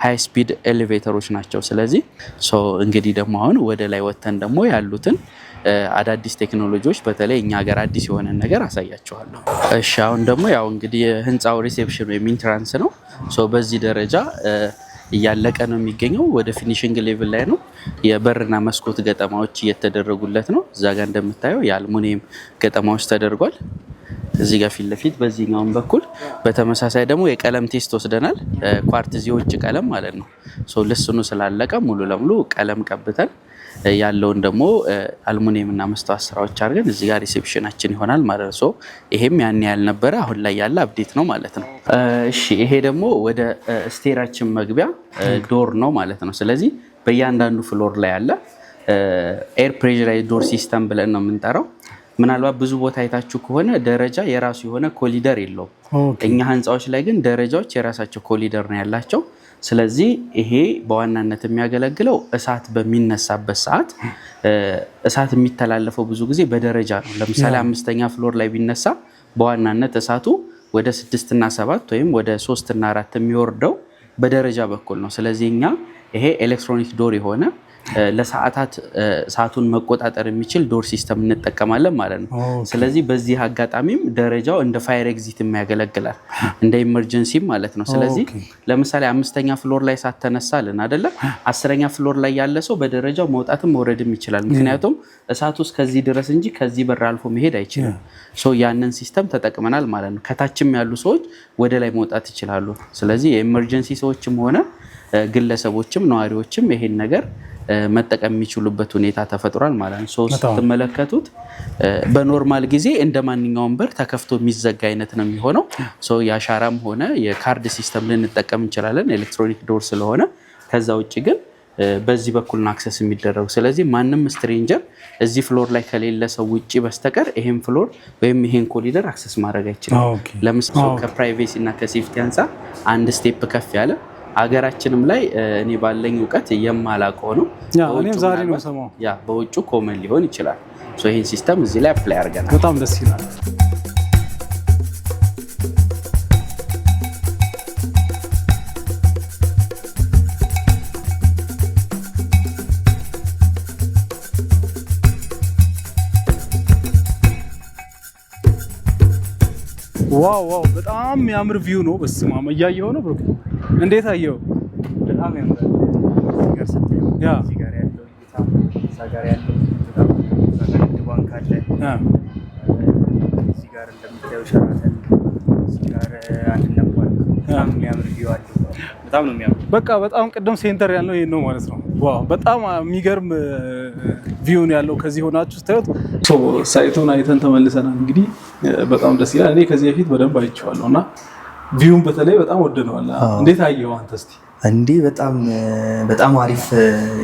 ሃይ ስፒድ ኤሌቬተሮች ናቸው። ስለዚህ እንግዲህ ደግሞ አሁን ወደ ላይ ወተን ደግሞ ያሉትን አዳዲስ ቴክኖሎጂዎች በተለይ እኛ ሀገር አዲስ የሆነ ነገር አሳያችኋለሁ። እሺ አሁን ደግሞ ያው እንግዲህ የህንፃው ሪሴፕሽን ወይም ኢንትራንስ ነው። በዚህ ደረጃ እያለቀ ነው የሚገኘው። ወደ ፊኒሽንግ ሌቭል ላይ ነው። የበርና መስኮት ገጠማዎች እየተደረጉለት ነው። እዛ ጋር እንደምታየው የአልሙኒየም ገጠማዎች ተደርጓል። እዚህ ጋር ፊት ለፊት በዚህኛውን በኩል በተመሳሳይ ደግሞ የቀለም ቴስት ወስደናል። ኳርትዝ የውጭ ቀለም ማለት ነው። ልስኑ ስላለቀ ሙሉ ለሙሉ ቀለም ቀብተን ያለውን ደግሞ አልሙኒየም እና መስተዋት ስራዎች አድርገን እዚህ ጋር ሪሴፕሽናችን ይሆናል ማለት ነው። ይሄም ያን ያልነበረ አሁን ላይ ያለ አፕዴት ነው ማለት ነው። እሺ ይሄ ደግሞ ወደ ስቴራችን መግቢያ ዶር ነው ማለት ነው። ስለዚህ በእያንዳንዱ ፍሎር ላይ ያለ ኤር ፕሬሸራይዝድ ዶር ሲስተም ብለን ነው የምንጠራው። ምናልባት ብዙ ቦታ አይታችሁ ከሆነ ደረጃ የራሱ የሆነ ኮሊደር የለውም። እኛ ህንፃዎች ላይ ግን ደረጃዎች የራሳቸው ኮሊደር ነው ያላቸው። ስለዚህ ይሄ በዋናነት የሚያገለግለው እሳት በሚነሳበት ሰዓት እሳት የሚተላለፈው ብዙ ጊዜ በደረጃ ነው። ለምሳሌ 5ኛ ፍሎር ላይ ቢነሳ በዋናነት እሳቱ ወደ 6 እና 7 ወይም ወደ 3 እና 4 የሚወርደው በደረጃ በኩል ነው። ስለዚህ እኛ ይሄ ኤሌክትሮኒክ ዶር የሆነ ለሰዓታት እሳቱን መቆጣጠር የሚችል ዶር ሲስተም እንጠቀማለን ማለት ነው። ስለዚህ በዚህ አጋጣሚም ደረጃው እንደ ፋየር ኤግዚት የሚያገለግላል እንደ ኢመርጀንሲ ማለት ነው። ስለዚህ ለምሳሌ 5ኛ ፍሎር ላይ እሳት ተነሳልን አይደለ? 10ኛ ፍሎር ላይ ያለ ሰው በደረጃው መውጣትም መውረድም ይችላል። ምክንያቱም እሳቱ እስከዚህ ድረስ እንጂ ከዚህ በር አልፎ መሄድ አይችልም። ያንን ሲስተም ተጠቅመናል ማለት ነው። ከታችም ያሉ ሰዎች ወደ ላይ መውጣት ይችላሉ። ስለዚህ የኢመርጀንሲ ሰዎችም ሆነ ግለሰቦችም ነዋሪዎችም ይሄን ነገር መጠቀም የሚችሉበት ሁኔታ ተፈጥሯል ማለት ነው። ስትመለከቱት በኖርማል ጊዜ እንደ ማንኛውም በር ተከፍቶ የሚዘጋ አይነት ነው የሚሆነው። የአሻራም ሆነ የካርድ ሲስተም ልንጠቀም እንችላለን ኤሌክትሮኒክ ዶር ስለሆነ። ከዛ ውጭ ግን በዚህ በኩል ነው አክሰስ የሚደረጉ። ስለዚህ ማንም ስትሬንጀር እዚህ ፍሎር ላይ ከሌለ ሰው ውጪ በስተቀር ይሄን ፍሎር ወይም ይሄን ኮሪደር አክሰስ ማድረግ አይችልም። ለምሳሌ ከፕራይቬሲ እና ከሴፍቲ አንፃር አንድ ስቴፕ ከፍ ያለ አገራችንም ላይ እኔ ባለኝ እውቀት የማላውቀው ነው። እኔም ዛሬ ነው ሰማው። በውጭ ኮመን ሊሆን ይችላል። ይሄን ሲስተም እዚህ ላይ አፕላይ አድርገናል። በጣም ደስ ይላል። ዋው በጣም የሚያምር ቪው ነው። በስመ አብ እያየኸው ነው ብሩክ? እንዴት አየኸው? በጣም ያምራል። እዚህ ጋር ያለው እይታ፣ እዛ ጋር ያለው በጣም ንግድ ባንክ አለ። እዚህ ጋር እንደምታየው ሸራተን፣ እዚህ ጋር አንድነት ባንክ በጣም የሚያምር ቪው አለ። በጣም ነው የሚያምር። በቃ በጣም ቅድም ሴንተር ያለው ይሄን ነው ማለት ነው። ዋው በጣም የሚገርም ቪው ነው ያለው። ከዚህ ሆናችሁ ስታዩት ሳይቱን አይተን ተመልሰናል። እንግዲህ በጣም ደስ ይላል። እኔ ከዚህ በፊት በደንብ አይቼዋለሁ እና ቪውን በተለይ በጣም ወደነዋል። እንዴት አየኸው አንተ እስቲ? እንዴ በጣም አሪፍ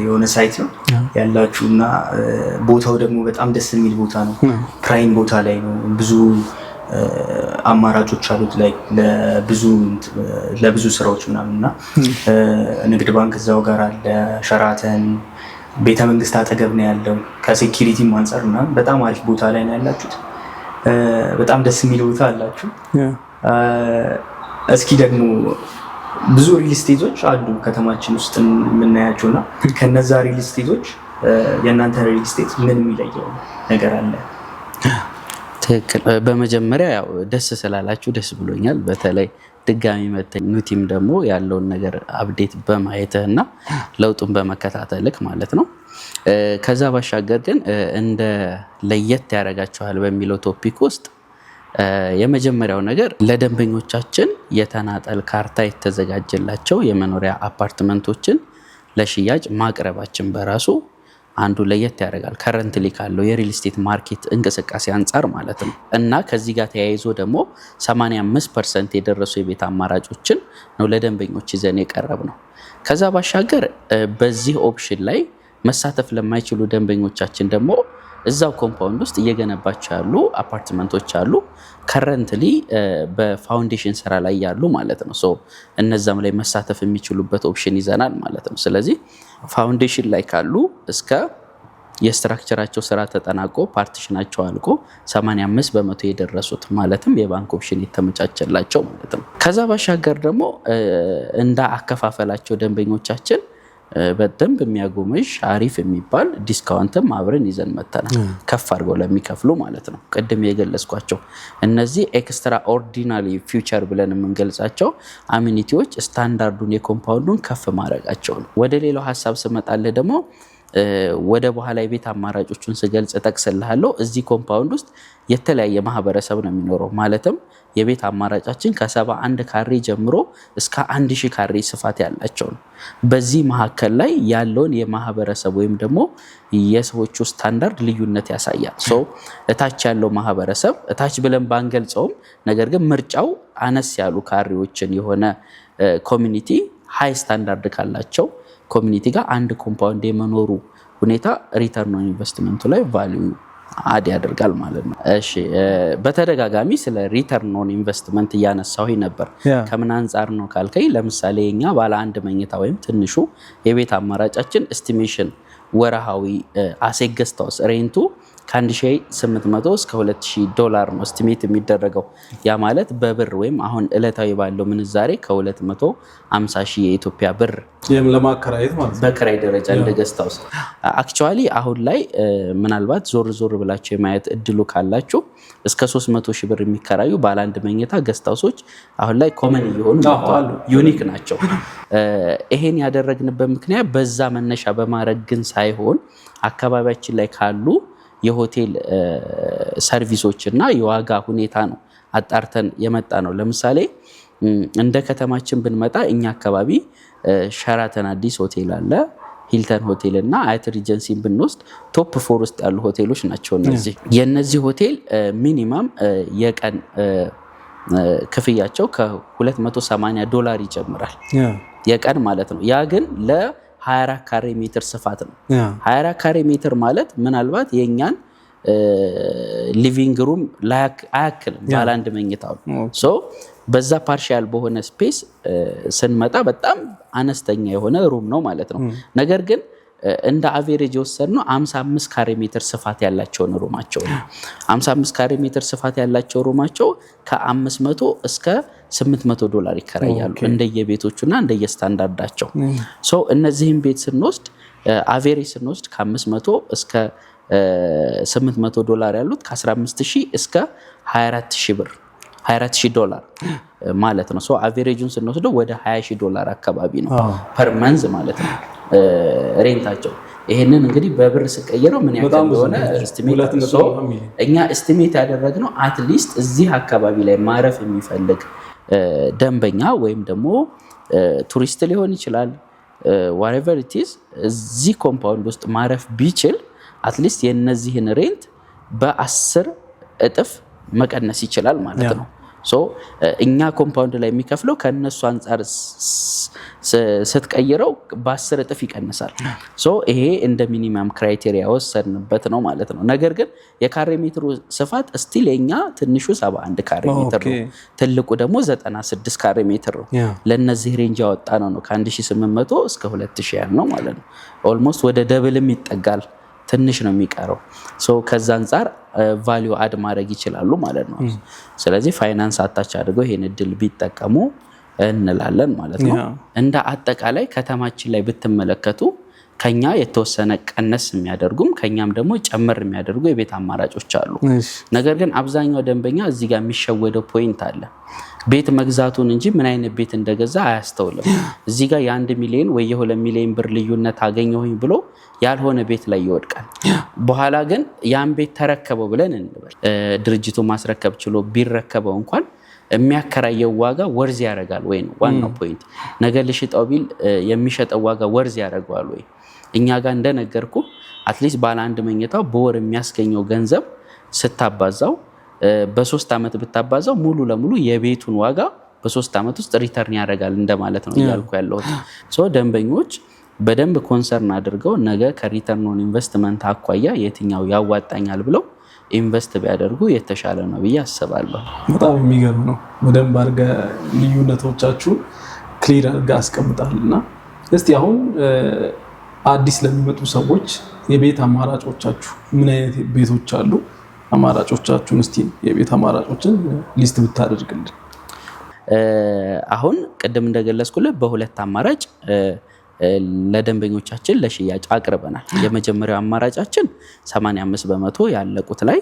የሆነ ሳይት ነው ያላችሁ እና ቦታው ደግሞ በጣም ደስ የሚል ቦታ ነው። ፕራይም ቦታ ላይ ነው። ብዙ አማራጮች አሉት ላይ ለብዙ ስራዎች ምናምን እና ንግድ ባንክ እዛው ጋር አለ። ሸራተን ቤተ መንግስት አጠገብ ነው ያለው። ከሴኪሪቲም አንጻር ምናምን በጣም አሪፍ ቦታ ላይ ነው ያላችሁት። በጣም ደስ የሚል ቦታ አላችሁ። እስኪ ደግሞ ብዙ ሪል ስቴቶች አሉ ከተማችን ውስጥ የምናያቸው እና ከነዛ ሪል ስቴቶች የእናንተ ሪል ስቴት ምን የሚለየው ነገር አለ? ትክክል። በመጀመሪያ ያው ደስ ስላላችሁ ደስ ብሎኛል። በተለይ ድጋሚ መተኝ ኑቲም ደግሞ ያለውን ነገር አፕዴት በማየትህና ለውጡን በመከታተልክ ማለት ነው። ከዛ ባሻገር ግን እንደ ለየት ያደርጋችኋል በሚለው ቶፒክ ውስጥ የመጀመሪያው ነገር ለደንበኞቻችን የተናጠል ካርታ የተዘጋጀላቸው የመኖሪያ አፓርትመንቶችን ለሽያጭ ማቅረባችን በራሱ አንዱ ለየት ያደርጋል ከረንትሊ ካለው የሪል ስቴት ማርኬት እንቅስቃሴ አንጻር ማለት ነው። እና ከዚህ ጋር ተያይዞ ደግሞ 85% የደረሱ የቤት አማራጮችን ነው ለደንበኞች ይዘን የቀረብ ነው። ከዛ ባሻገር በዚህ ኦፕሽን ላይ መሳተፍ ለማይችሉ ደንበኞቻችን ደግሞ እዛው ኮምፓውንድ ውስጥ እየገነባቸው ያሉ አፓርትመንቶች አሉ ከረንትሊ በፋውንዴሽን ስራ ላይ ያሉ ማለት ነው። እነዛም ላይ መሳተፍ የሚችሉበት ኦፕሽን ይዘናል ማለት ነው። ስለዚህ ፋውንዴሽን ላይ ካሉ እስከ የስትራክቸራቸው ስራ ተጠናቆ ፓርቲሽናቸው አልቆ 85% የደረሱት ማለትም የባንክ ኦፕሽን የተመቻቸላቸው ማለት ነው። ከዛ ባሻገር ደግሞ እንደ አከፋፈላቸው ደንበኞቻችን በደንብ የሚያጎመዥ አሪፍ የሚባል ዲስካውንትም አብረን ይዘን መተናል ከፍ አድርገው ለሚከፍሉ ማለት ነው። ቅድም የገለጽኳቸው እነዚህ ኤክስትራ ኦርዲናሪ ፊውቸር ብለን የምንገልጻቸው አሚኒቲዎች ስታንዳርዱን የኮምፓውንዱን ከፍ ማድረጋቸው ነው። ወደ ሌላው ሀሳብ ስመጣልህ ደግሞ ወደ በኋላ የቤት አማራጮቹን ስገልጽ ጠቅስልሃለሁ። እዚህ ኮምፓውንድ ውስጥ የተለያየ ማህበረሰብ ነው የሚኖረው። ማለትም የቤት አማራጫችን ከ71 ካሬ ጀምሮ እስከ 1000 ካሬ ስፋት ያላቸው ነው። በዚህ መካከል ላይ ያለውን የማህበረሰብ ወይም ደግሞ የሰዎቹ ስታንዳርድ ልዩነት ያሳያል። እታች ያለው ማህበረሰብ እታች ብለን ባንገልጸውም ነገር ግን ምርጫው አነስ ያሉ ካሬዎችን የሆነ ኮሚኒቲ ሃይ ስታንዳርድ ካላቸው ኮሚኒቲ ጋር አንድ ኮምፓውንድ የመኖሩ ሁኔታ ሪተርን ኦን ኢንቨስትመንቱ ላይ ቫልዩ አድ ያደርጋል ማለት ነው። እሺ በተደጋጋሚ ስለ ሪተርን ኦን ኢንቨስትመንት እያነሳሁኝ ነበር። ከምን አንጻር ነው ካልከኝ ለምሳሌ የኛ ባለ አንድ መኝታ ወይም ትንሹ የቤት አማራጫችን ኤስቲሜሽን ወርሃዊ አሴት ገስት ሃውስ ሬንቱ ከ1800 እስከ $2000 ነው እስቲሜት የሚደረገው። ያ ማለት በብር ወይም አሁን እለታዊ ባለው ምንዛሬ ከ250,000 የኢትዮጵያ ብር ለማከራየት ማለት ነው በክራይ ደረጃ እንደ ገስት ሃውስ። አክቹአሊ አሁን ላይ ምናልባት ዞር ብላችሁ የማየት እድሉ ካላችሁ እስከ 300,000 ብር የሚከራዩ ባለ አንድ መኝታ ገስት ሃውሶች አሁን ላይ ኮመን እየሆኑ መጥተዋል። ዩኒክ ናቸው። ይሄን ያደረግንበት ምክንያት በዛ መነሻ በማድረግ ግን ሳይሆን አካባቢያችን ላይ ካሉ የሆቴል ሰርቪሶች እና የዋጋ ሁኔታ ነው አጣርተን የመጣ ነው። ለምሳሌ እንደ ከተማችን ብንመጣ እኛ አካባቢ ሸራተን አዲስ ሆቴል አለ፣ ሂልተን ሆቴል እና አያት ሪጀንሲን ብንወስድ ቶፕ 4 ውስጥ ያሉ ሆቴሎች ናቸው እነዚህ። የነዚህ ሆቴል ሚኒማም የቀን ክፍያቸው $280 ይጨምራል የቀን ማለት ነው። ያ ግን ለ24 ካሬ ሜትር ስፋት ነው። 24 ካሬ ሜትር ማለት ምናልባት የኛን ሊቪንግ ሩም አያክልም ባለ አንድ መኝታው። ሶ በዛ ፓርሻል በሆነ ስፔስ ስንመጣ በጣም አነስተኛ የሆነ ሩም ነው ማለት ነው። ነገር ግን እንደ አቬሬጅ የወሰድነው 55 ካሬ ሜትር ስፋት ያላቸው ሩማቸው ነው። 55 ካሬ ሜትር ስፋት ያላቸው ሩማቸው ከ500 እስከ $800 ይከራያሉ እንደየቤቶቹና እንደየስታንዳርዳቸው። ሶ እነዚህን ቤት ስንወስድ አቬሬጅ ስንወስድ ከ500 እስከ $800 ያሉት ከ15,000 እስከ $24,000 ማለት ነው። ሶ አቬሬጁን ስንወስደው ወደ $20,000 አካባቢ ነው ፐር መንዝ ማለት ነው ሬንታቸው። ይሄንን እንግዲህ በብር ስቀየረው ምን ያክል እንደሆነ ኤስቲሜት ነው። እኛ ኤስቲሜት ያደረግነው አትሊስት እዚህ አካባቢ ላይ ማረፍ የሚፈልግ ደንበኛ ወይም ደግሞ ቱሪስት ሊሆን ይችላል whatever it is እዚህ ኮምፓውንድ ውስጥ ማረፍ ቢችል አትሊስት የነዚህን ሬንት በ10 እጥፍ መቀነስ ይችላል ማለት ነው። ሶ እኛ ኮምፓውንድ ላይ የሚከፍለው ከነሱ አንፃር ስትቀይረው በ10 እጥፍ ይቀንሳል። ሶ ይሄ እንደ ሚኒመም ክራይቴሪያ ወሰድንበት ነው ማለት ነው። ነገር ግን የካሬ ሜትሩ ስፋት ስቲል የኛ ትንሹ 71 ካሬ ሜትር ነው፣ ትልቁ ደግሞ 96 ካሬ ሜትር ነው። ለነዚህ ሬንጅ ያወጣ ነው ከ1800 እስከ 2000 ያህል ነው ማለት ነው። ኦልሞስት ወደ ደብልም ይጠጋል፣ ትንሽ ነው የሚቀረው። ሶ ከዛ አንፃር ቫልዩ አድ ማድረግ ይችላሉ ማለት ነው። ስለዚህ ፋይናንስ አታች አድርገው ይሄን እድል ቢጠቀሙ እንላለን ማለት ነው። እንደ አጠቃላይ ከተማችን ላይ ብትመለከቱ ከኛ የተወሰነ ቀነስ የሚያደርጉም ከኛም ደግሞ ጨመር የሚያደርጉ የቤት አማራጮች አሉ። ነገር ግን አብዛኛው ደንበኛ እዚህ ጋር የሚሸወደው ፖይንት አለ። ቤት መግዛቱን እንጂ ምን አይነት ቤት እንደገዛ አያስተውልም። እዚህ ጋር የ1 ሚሊዮን ወይ የ2 ሚሊዮን ብር ልዩነት አገኘሁኝ ብሎ ያልሆነ ቤት ላይ ይወድቃል። በኋላ ግን ያን ቤት ተረከበው ብለን እንበል ድርጅቱ ማስረከብ ችሎ ቢረከበው እንኳን የሚያከራየው ዋጋ ወርዝ ያደርጋል ወይ ነው ዋናው ፖይንት። ነገር ልሽጠው ቢል የሚሸጠው ዋጋ ወርዝ ያደርጋል ወይ? እኛ ጋር እንደነገርኩ አትሊስት ባለ አንድ መኝታው በወር የሚያስገኘው ገንዘብ ስታባዛው በ3 ዓመት ብታባዛው ሙሉ ለሙሉ የቤቱን ዋጋ በ3 ዓመት ውስጥ ሪተርን ያደርጋል እንደማለት ነው እያልኩ ያለሁት። ሶ ደንበኞች በደንብ ኮንሰርን አድርገው ነገ ከሪተርን ኦን ኢንቨስትመንት አኳያ የትኛው ያዋጣኛል ብለው ኢንቨስት ቢያደርጉ የተሻለ ነው ብዬ አስባለሁ። በጣም የሚገርም ነው። በደንብ አድርገህ ልዩነቶቻችሁ ክሊር አድርገህ አስቀምጣልና እስቲ አሁን አዲስ ለሚመጡ ሰዎች የቤት አማራጮቻችሁ ምን አይነት ቤቶች አሉ? አማራጮቻችሁን እስቲ የቤት አማራጮችን ሊስት ብታደርግልን። አሁን ቅድም እንደገለጽኩልህ በሁለት አማራጭ ለደንበኞቻችን ለሽያጭ አቅርበናል። የመጀመሪያው አማራጫችን 85% ያለቁት ላይ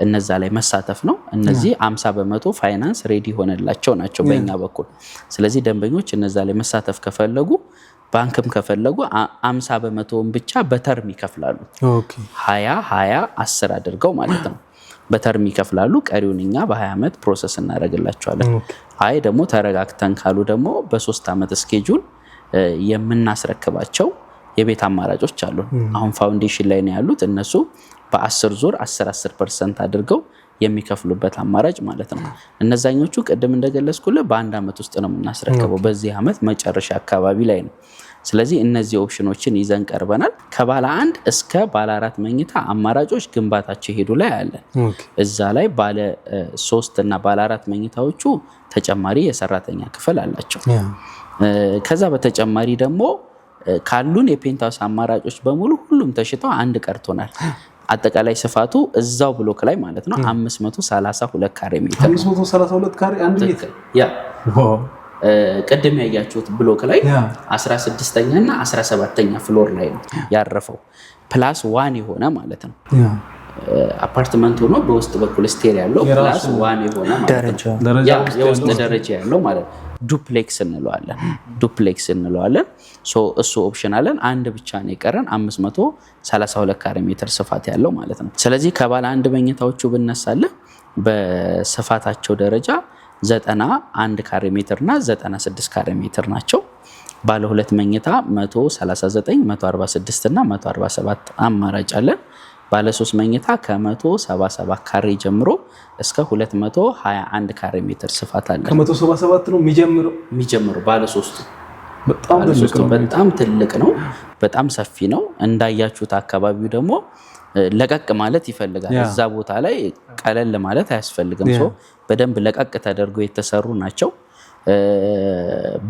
እነዛ ላይ መሳተፍ ነው። እነዚህ 50% ፋይናንስ ሬዲ ሆነላቸው ናቸው በእኛ በኩል። ስለዚህ ደንበኞች እነዛ ላይ መሳተፍ ከፈለጉ ባንክም ከፈለጉ 50%ን ብቻ በተርም ይከፍላሉ። 20-20-10 አድርገው ማለት ነው በተርም ይከፍላሉ። ቀሪውን እኛ በ20 ዓመት ፕሮሰስ እናደርግላቸዋለን። አይ ደግሞ ተረጋግተን ካሉ ደግሞ በ3 ዓመት ስኬጁል የምናስረክባቸው የቤት አማራጮች አሉ። አሁን ፋውንዴሽን ላይ ነው ያሉት። እነሱ በ10 ዙር 10% አድርገው የሚከፍሉበት አማራጭ ማለት ነው። እነዛኞቹ ቅድም እንደገለጽኩልህ በ1 ዓመት ውስጥ ነው የምናስረክበው፣ በዚህ ዓመት መጨረሻ አካባቢ ላይ ነው። ስለዚህ እነዚህ ኦፕሽኖችን ይዘን ቀርበናል። ከባለ 1 እስከ ባለ 4 መኝታ አማራጮች ግንባታቸው ሄዱ ላይ አለ። እዛ ላይ ባለ 3 እና ባለ 4 መኝታዎቹ ተጨማሪ የሰራተኛ ክፍል አላቸው። ከዛ በተጨማሪ ደግሞ ካሉን የፔንታውስ አማራጮች በሙሉ ሁሉም ተሽተው አንድ ቀርቶናል። አጠቃላይ ስፋቱ እዛው ብሎክ ላይ ማለት ነው 532 ካሬ ሜትር 532 ካሬ አንድ ሜትር ያ ቅድም ያያችሁት ብሎክ ላይ 16ኛ እና 17ኛ ፍሎር ላይ ነው ያረፈው ፕላስ 1 የሆነ ማለት ነው አፓርትመንት ሆኖ በውስጥ በኩል ስቴር ያለው ፕላስ 1 የሆነ ማለት ነው የውስጥ ደረጃ ያለው ማለት ነው ዱፕሌክስ እንለዋለን ሶ እሱ ኦፕሽን አለን አንድ ብቻ ነው የቀረን 532 ካሬ ሜትር ስፋት ያለው ማለት ነው ስለዚህ ከባለ አንድ መኝታዎቹ ብነሳለ በስፋታቸው ደረጃ 91 ካሬ ሜትር እና 96 ካሬ ሜትር ናቸው ባለ ሁለት መኝታ 139 146 እና 147 አማራጭ አለን ባለ 3 መኝታ ከ177 ካሬ ጀምሮ እስከ 221 ካሬ ሜትር ስፋት አለ ከ177 ነው የሚጀምረው ባለ 3 በጣም ትልቅ ነው በጣም ሰፊ ነው እንዳያችሁት አካባቢው ደግሞ ለቀቅ ማለት ይፈልጋል እዛ ቦታ ላይ ቀለል ማለት አያስፈልግም ሶ በደንብ ለቀቅ ተደርገው የተሰሩ ናቸው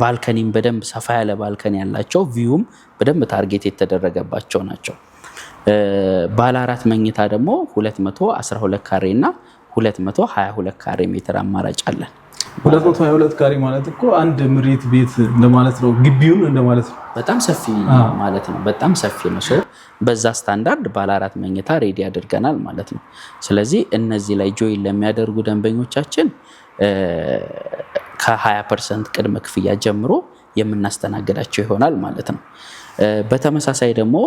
ባልከኒም በደንብ ሰፋ ያለ ባልከኒ ያላቸው ቪውም በደንብ ታርጌት የተደረገባቸው ናቸው ባለ 4 መኝታ ደግሞ 212 ካሬ እና 222 ካሬ ሜትር አማራጭ አለን 222 ካሬ ማለት እኮ አንድ ምሪት ቤት እንደማለት ነው ግቢውን እንደማለት ነው በጣም ሰፊ ማለት ነው በጣም ሰፊ ነው ሶ በዛ ስታንዳርድ ባለ 4 መኝታ ሬዲ አድርገናል ማለት ነው ስለዚህ እነዚህ ላይ ጆይን ለሚያደርጉ ደንበኞቻችን ከ20% ቅድመ ክፍያ ጀምሮ የምናስተናግዳቸው ይሆናል ማለት ነው በተመሳሳይ ደግሞ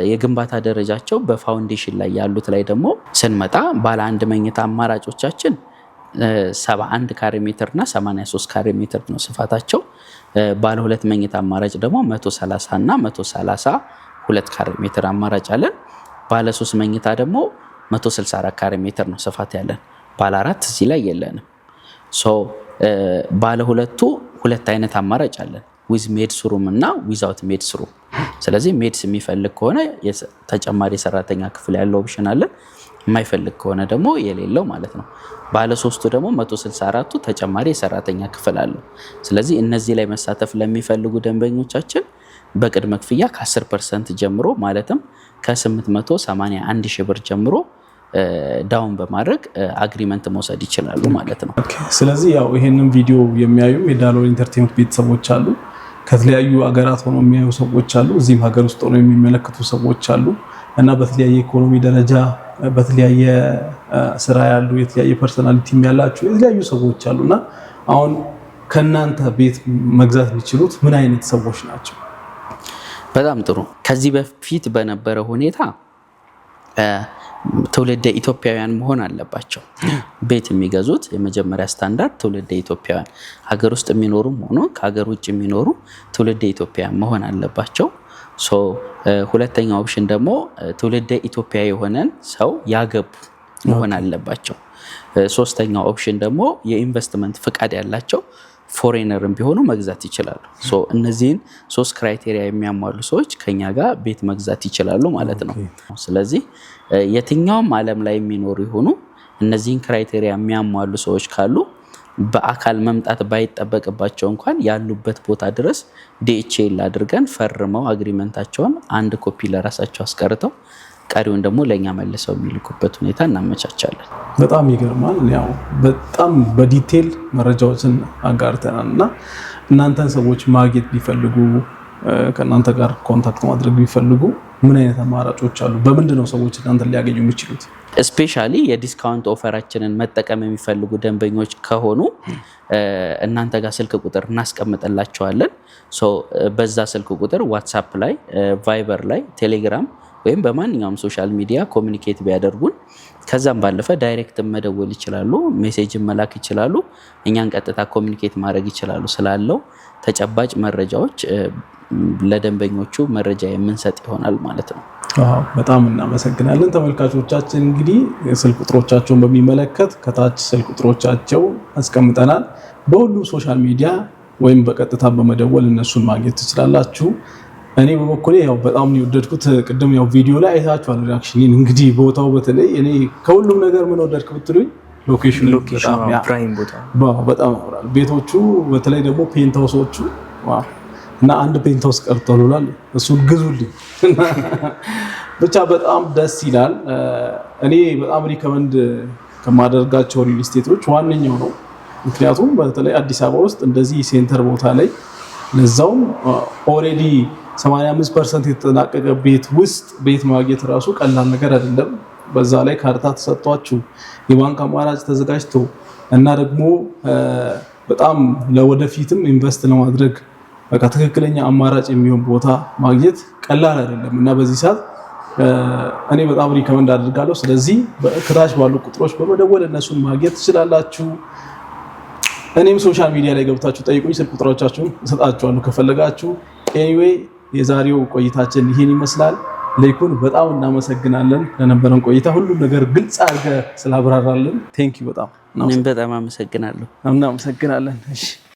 የግንባታ ደረጃቸው በፋውንዴሽን ላይ ያሉት ላይ ደግሞ ስንመጣ ባለ አንድ መኝታ አማራጮቻችን 71 ካሬ ሜትር እና 83 ካሬ ሜትር ነው ስፋታቸው ባለ ሁለት መኝታ አማራጭ ደግሞ 130 እና 132 ካሬ ሜትር አማራጭ አለን ባለ 3 መኝታ ደግሞ 164 ካሬ ሜትር ነው ስፋት ያለን ባለ 4 እዚህ ላይ የለንም ሶ ባለ ሁለቱ ሁለት አይነት አማራጭ አለን ዊዝ ሜድስ ሩም እና ዊዛውት ሜድስ ሩም ስለዚህ ሜድስ የሚፈልግ ከሆነ ተጨማሪ ሰራተኛ ክፍል ያለው ኦፕሽን አለ የማይፈልግ ከሆነ ደግሞ የሌለው ማለት ነው ባለ 3ቱ ደግሞ 164ቱ ተጨማሪ ሰራተኛ ክፍል አለው ስለዚህ እነዚህ ላይ መሳተፍ ለሚፈልጉ ደንበኞቻችን በቅድመ ክፍያ ከ10% ጀምሮ ማለትም ከ881 ሺህ ብር ጀምሮ ዳውን በማድረግ አግሪመንት መውሰድ ይችላሉ ማለት ነው ስለዚህ ያው ይሄንን ቪዲዮ የሚያዩ የዳሎል ኢንተርቴይንመንት ቤተሰቦች አሉ ከተለያዩ ሀገራት ሆነው የሚያዩ ሰዎች አሉ እዚህም ሀገር ውስጥ ሆነው የሚመለከቱ ሰዎች አሉ እና በተለያየ ኢኮኖሚ ደረጃ በተለያየ ስራ ያሉ የተለያየ ፐርሰናሊቲ ያላቸው የተለያዩ ሰዎች አሉና አሁን ከናንተ ቤት መግዛት የሚችሉት ምን አይነት ሰዎች ናቸው በጣም ጥሩ ከዚህ በፊት በነበረ ሁኔታ ትውልደ ኢትዮጵያውያን መሆን አለባቸው ቤት የሚገዙት የመጀመሪያ ስታንዳርድ ትውልደ ኢትዮጵያውያን ሀገር ውስጥ የሚኖሩ ሆኖ ከሀገር ውጭ የሚኖሩ ትውልደ ኢትዮጵያውያን መሆን አለባቸው ሶ ሁለተኛው ኦፕሽን ደግሞ ትውልደ ኢትዮጵያ የሆነን ሰው ያገቡ መሆን አለባቸው ሶስተኛው ኦፕሽን ደግሞ የኢንቨስትመንት ፍቃድ ያላቸው ፎሬነርም ቢሆኑ መግዛት ይችላሉ ሶ እነዚህን 3 ክራይቴሪያ የሚያሟሉ ሰዎች ከኛ ጋር ቤት መግዛት ይችላሉ ማለት ነው ስለዚህ የትኛውም ዓለም ላይ የሚኖሩ ይሆኑ እነዚህን ክራይቴሪያ የሚያሟሉ ሰዎች ካሉ በአካል መምጣት ባይጠበቅባቸው እንኳን ያሉበት ቦታ ድረስ ዲኤችኤል አድርገን ፈርመው አግሪመንታቸውን አንድ ኮፒ ለራሳቸው አስቀርተው ቀሪውን ደግሞ ለኛ መልሰው የሚልኩበት ሁኔታ እናመቻቻለን በጣም ይገርማል ያው በጣም በዲቴል መረጃዎችን አጋርተናልና እናንተን ሰዎች ማግኘት ቢፈልጉ ከናንተ ጋር ኮንታክት ማድረግ ቢፈልጉ ምን አይነት አማራጮች አሉ በምንድነው ሰዎች እናንተን ሊያገኙ የሚችሉት ስፔሻሊ የዲስካውንት ኦፈራችንን መጠቀም የሚፈልጉ ደንበኞች ከሆኑ እናንተ ጋር ስልክ ቁጥር እናስቀምጥላቸዋለን ሶ በዛ ስልክ ቁጥር ዋትስአፕ ላይ ቫይበር ላይ ቴሌግራም ወይም በማንኛውም ሶሻል ሚዲያ ኮሙኒኬት ቢያደርጉን ከዛም ባለፈ ዳይሬክት መደወል ይችላሉ ሜሴጅ መላክ ይችላሉ እኛን ቀጥታ ኮሙኒኬት ማድረግ ይችላሉ ስላለው ተጨባጭ መረጃዎች ለደንበኞቹ መረጃ የምንሰጥ ይሆናል ማለት ነው በጣም እናመሰግናለን ተመልካቾቻችን እንግዲህ ስልክ ቁጥሮቻቸውን በሚመለከት ከታች ስልክ ቁጥሮቻቸው አስቀምጠናል በሁሉም ሶሻል ሚዲያ ወይም በቀጥታ በመደወል እነሱን ማግኘት ትችላላችሁ እኔ በበኩሌ ያው በጣም ነው የወደድኩት ቅድም ያው ቪዲዮ ላይ አይታችኋል ሪአክሽን እንግዲህ ቦታው በተለይ እኔ ከሁሉም ነገር ምን ወደድክ ብትሉኝ ሎኬሽኑ ፕራይም ቦታ በጣም ያምራል ቤቶቹ በተለይ ደግሞ ፔንታውሶቹ ዋው እና አንድ ፔንታውስ ቀርቷል እሱን ግዙልኝ ብቻ በጣም ደስ ይላል። እኔ በጣም ሪከመንድ ከማደርጋቸው ሪል ስቴቶች ዋነኛው ነው። ምክንያቱም በተለይ አዲስ አበባ ውስጥ እንደዚህ ሴንተር ቦታ ላይ ለዛውም ኦልሬዲ 85% የተጠናቀቀ ቤት ውስጥ ቤት ማግኘት ራሱ ቀላል ነገር አይደለም። በዛ ላይ ካርታ ተሰጥቷችሁ የባንክ አማራጭ ተዘጋጅቶ እና ደግሞ በጣም ለወደፊትም ኢንቨስት ለማድረግ በቃ ትክክለኛ አማራጭ የሚሆን ቦታ ማግኘት ቀላል አይደለም እና በዚህ ሰዓት እኔ በጣም ሪከመንድ አድርጋለሁ። ስለዚህ ከታች ባሉ ቁጥሮች በመደወል እነሱን ማግኘት ትችላላችሁ። እኔም ሶሻል ሚዲያ ላይ ገብታችሁ ጠይቁኝ፣ ስልክ ቁጥሮቻችሁን እሰጣችኋለሁ ከፈለጋችሁ። ኤኒዌይ የዛሬው ቆይታችን ይሄን ይመስላል። ለይኩን በጣም እናመሰግናለን ለነበረን ቆይታ፣ ሁሉም ነገር ግልጽ አድርገህ ስላብራራልን ቴንክ ዩ በጣም እኔም በጣም አመሰግናለሁ። እናመሰግናለን። እሺ